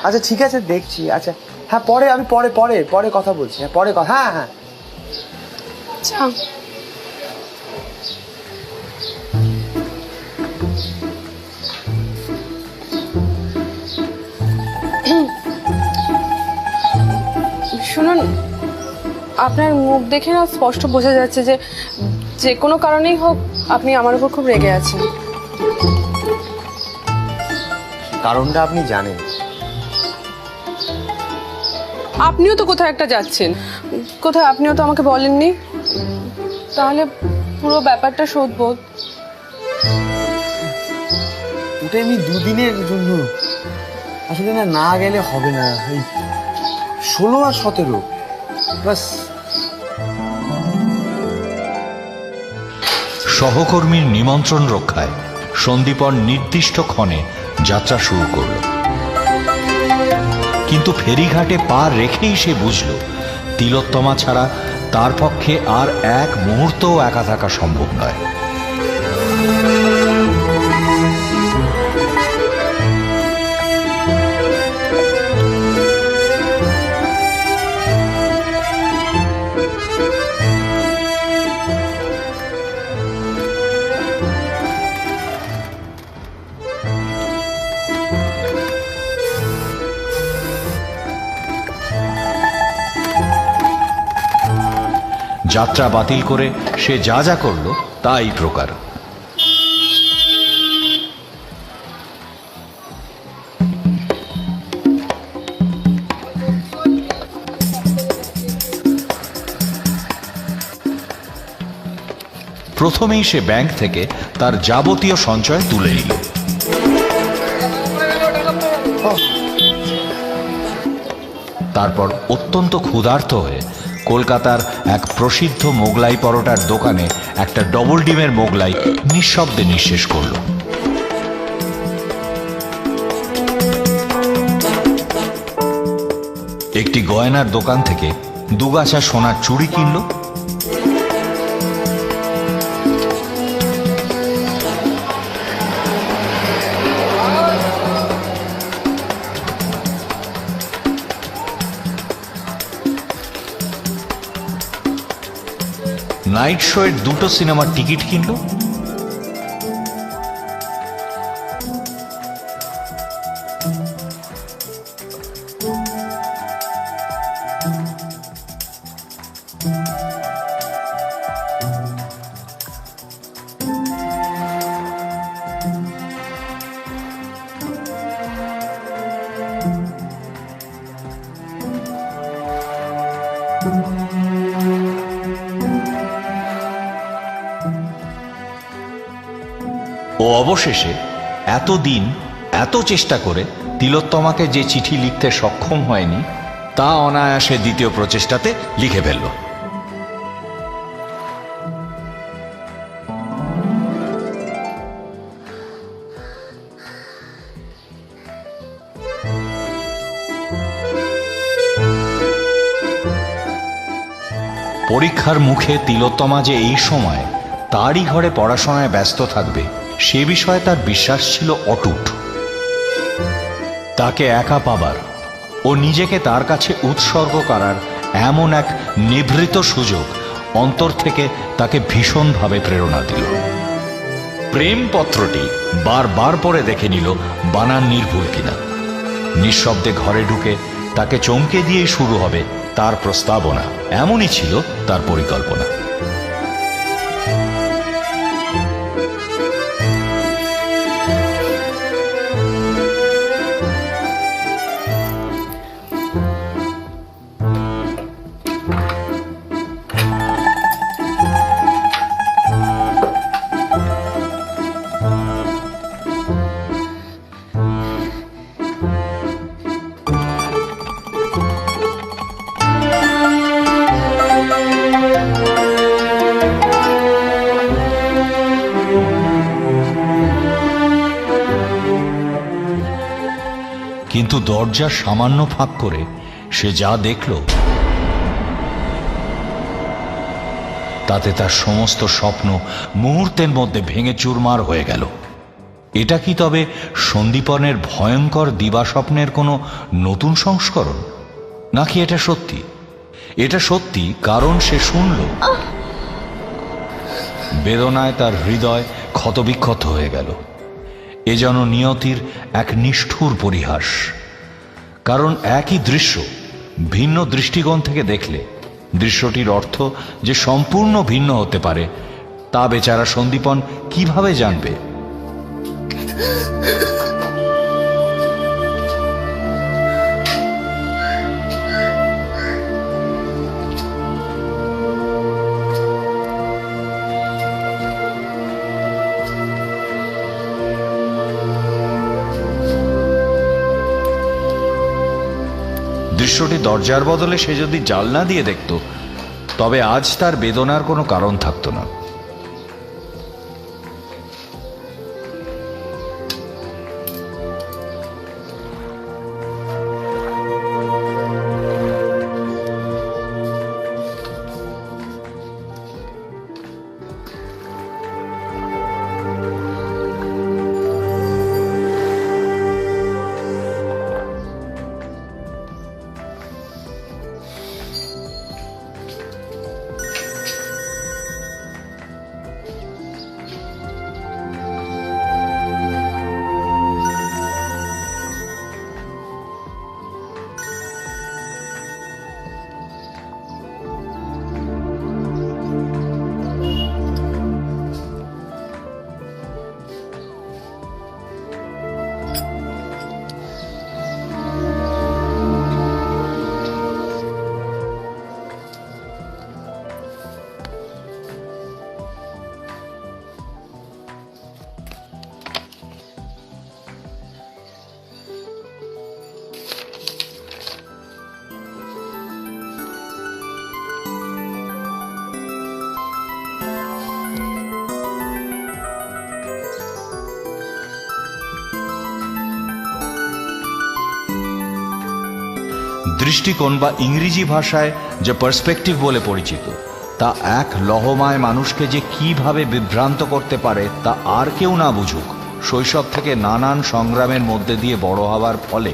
আচ্ছা ঠিক আছে, দেখছি। আচ্ছা হ্যাঁ, পরে আমি পরে পরে পরে কথা বলছি। হ্যাঁ পরে কথা, হ্যাঁ হ্যাঁ। শুনুন, আপনার মুখ দেখে না স্পষ্ট বোঝা যাচ্ছে যে যে কোনো কারণেই হোক আপনি আমার উপর খুব রেগে আছেন। কারণটা আপনি জানেন। আপনিও তো কোথাও একটা যাচ্ছেন, কোথায় আপনিও তো আমাকে বলেননি। তাহলে পুরো ব্যাপারটা শোধবোধ। ওটা এমনি 2 দিনের জন্য, আসলে না না গেলে হবে না। এই 16 আর 17 বাস। সহকর্মীর নিমন্ত্রণ রক্ষায় সন্দীপন নির্দিষ্ট ক্ষণে যাত্রা শুরু করল, কিন্তু ফেরিঘাটে পা রেখেই সে বুঝল তিলোত্তমা ছাড়া তার পক্ষে আর এক মুহূর্তও একা থাকা সম্ভব নয়। যাত্রা বাতিল করে সে যা যা করল তা এই প্রকার। প্রথমেই সে ব্যাংক থেকে তার যাবতীয় সঞ্চয় তুলে নিল। তারপর অত্যন্ত ক্ষুধার্ত হয়ে কলকাতার এক প্রসিদ্ধ মোগলাই পরোটার দোকানে একটা ডবল ডিমের মোগলাই নিঃশব্দে নিঃশেষ করল। একটি গয়নার দোকান থেকে 2 গাছা সোনার চুড়ি কিনল। নাইট শোয়ের 2টো সিনেমার টিকিট কিনল। ও অবশেষে এতদিন এত চেষ্টা করে তিলোত্তমাকে যে চিঠি লিখতে সক্ষম হয়নি তা অনায়াসে দ্বিতীয় প্রচেষ্টাতে লিখে ফেলল। পরীক্ষার মুখে তিলোত্তমা যে এই সময় তারই ঘরে পড়াশোনায় ব্যস্ত থাকবে সে বিষয়ে তার বিশ্বাস ছিল অটুট। তাকে একা পাবার ও নিজেকে তার কাছে উৎসর্গ করার এমন এক নিভৃত সুযোগ অন্তর থেকে তাকে ভীষণভাবে প্রেরণা দিল। প্রেমপত্রটি বারবার পরে দেখে নিল বানান নির্ভুল কিনা। নিঃশব্দে ঘরে ঢুকে তাকে চমকে দিয়েই শুরু হবে তার প্রস্তাবনা, এমনই ছিল তার পরিকল্পনা। কিন্তু দরজা সামান্য ফাঁক করে সে যা দেখল তাতে তার সমস্ত স্বপ্ন মুহূর্তের মধ্যে ভেঙে চুরমার হয়ে গেল। এটা কি তবে সন্দীপনের ভয়ঙ্কর দিবাস্বপ্নের কোনো নতুন সংস্করণ, নাকি এটা সত্যি? এটা সত্যি, কারণ সে শুনল। বেদনায় তার হৃদয় ক্ষতবিক্ষত হয়ে গেল। এ যেন নিয়তির এক নিষ্ঠুর পরিহাস। কারণ একই দৃশ্য ভিন্ন দৃষ্টিকোণ থেকে দেখলে দৃশ্যটির অর্থ যে সম্পূর্ণ ভিন্ন হতে পারে তা বেচারা সন্দীপন কিভাবে জানবে? দৃশ্যটি দরজার বদলে সে যদি জানলা দিয়ে দেখত তবে আজ তার বেদনার কোনো কারণ থাকতো না। দৃষ্টিকোণ বা ইংরেজি ভাষায় যে পার্সপেক্টিভ বলে পরিচিত তা এক লহমায় মানুষকে যে কিভাবে বিভ্রান্ত করতে পারে তা আর কেউ না বুঝুক শৈশব থেকে নানান সংগ্রামের মধ্যে দিয়ে বড় হওয়ার ফলে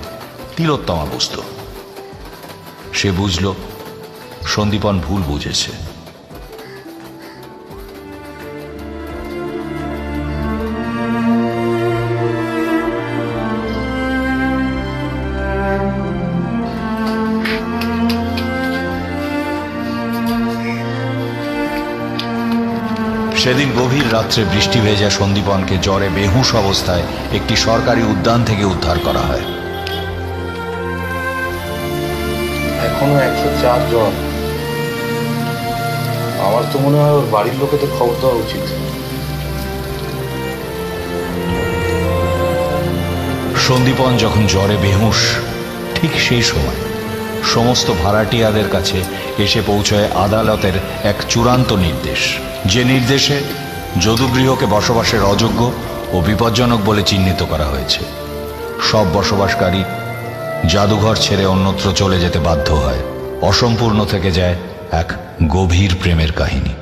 তিলোত্তমা বুঝত। সে বুঝল সন্দীপন ভুল বুঝেছে। সেদিন গভীর রাত্রে বৃষ্টি ভেজা সন্দীপনকে জ্বরে বেহুঁশ অবস্থায় একটি সরকারি উদ্যান থেকে উদ্ধার করা হয়। এখনো 104 জ্বর। আমার তো মনে হয় ওর বাড়ির লোকেদের খবর দেওয়া উচিত। সন্দীপন যখন জ্বরে বেহুঁশ, ঠিক সেই সময় সমস্ত ভাড়াটিয়াদের কাছে এসে পৌঁছয় আদালতের এক চূড়ান্ত নির্দেশ, যে নির্দেশে যদুগৃহকে বসবাসের অযোগ্য ও বিপজ্জনক বলে চিহ্নিত করা হয়েছে। সব বসবাসকারী জাদুঘর ছেড়ে অন্যত্র চলে যেতে বাধ্য হয়। অসম্পূর্ণ থেকে যায় এক গভীর প্রেমের কাহিনী।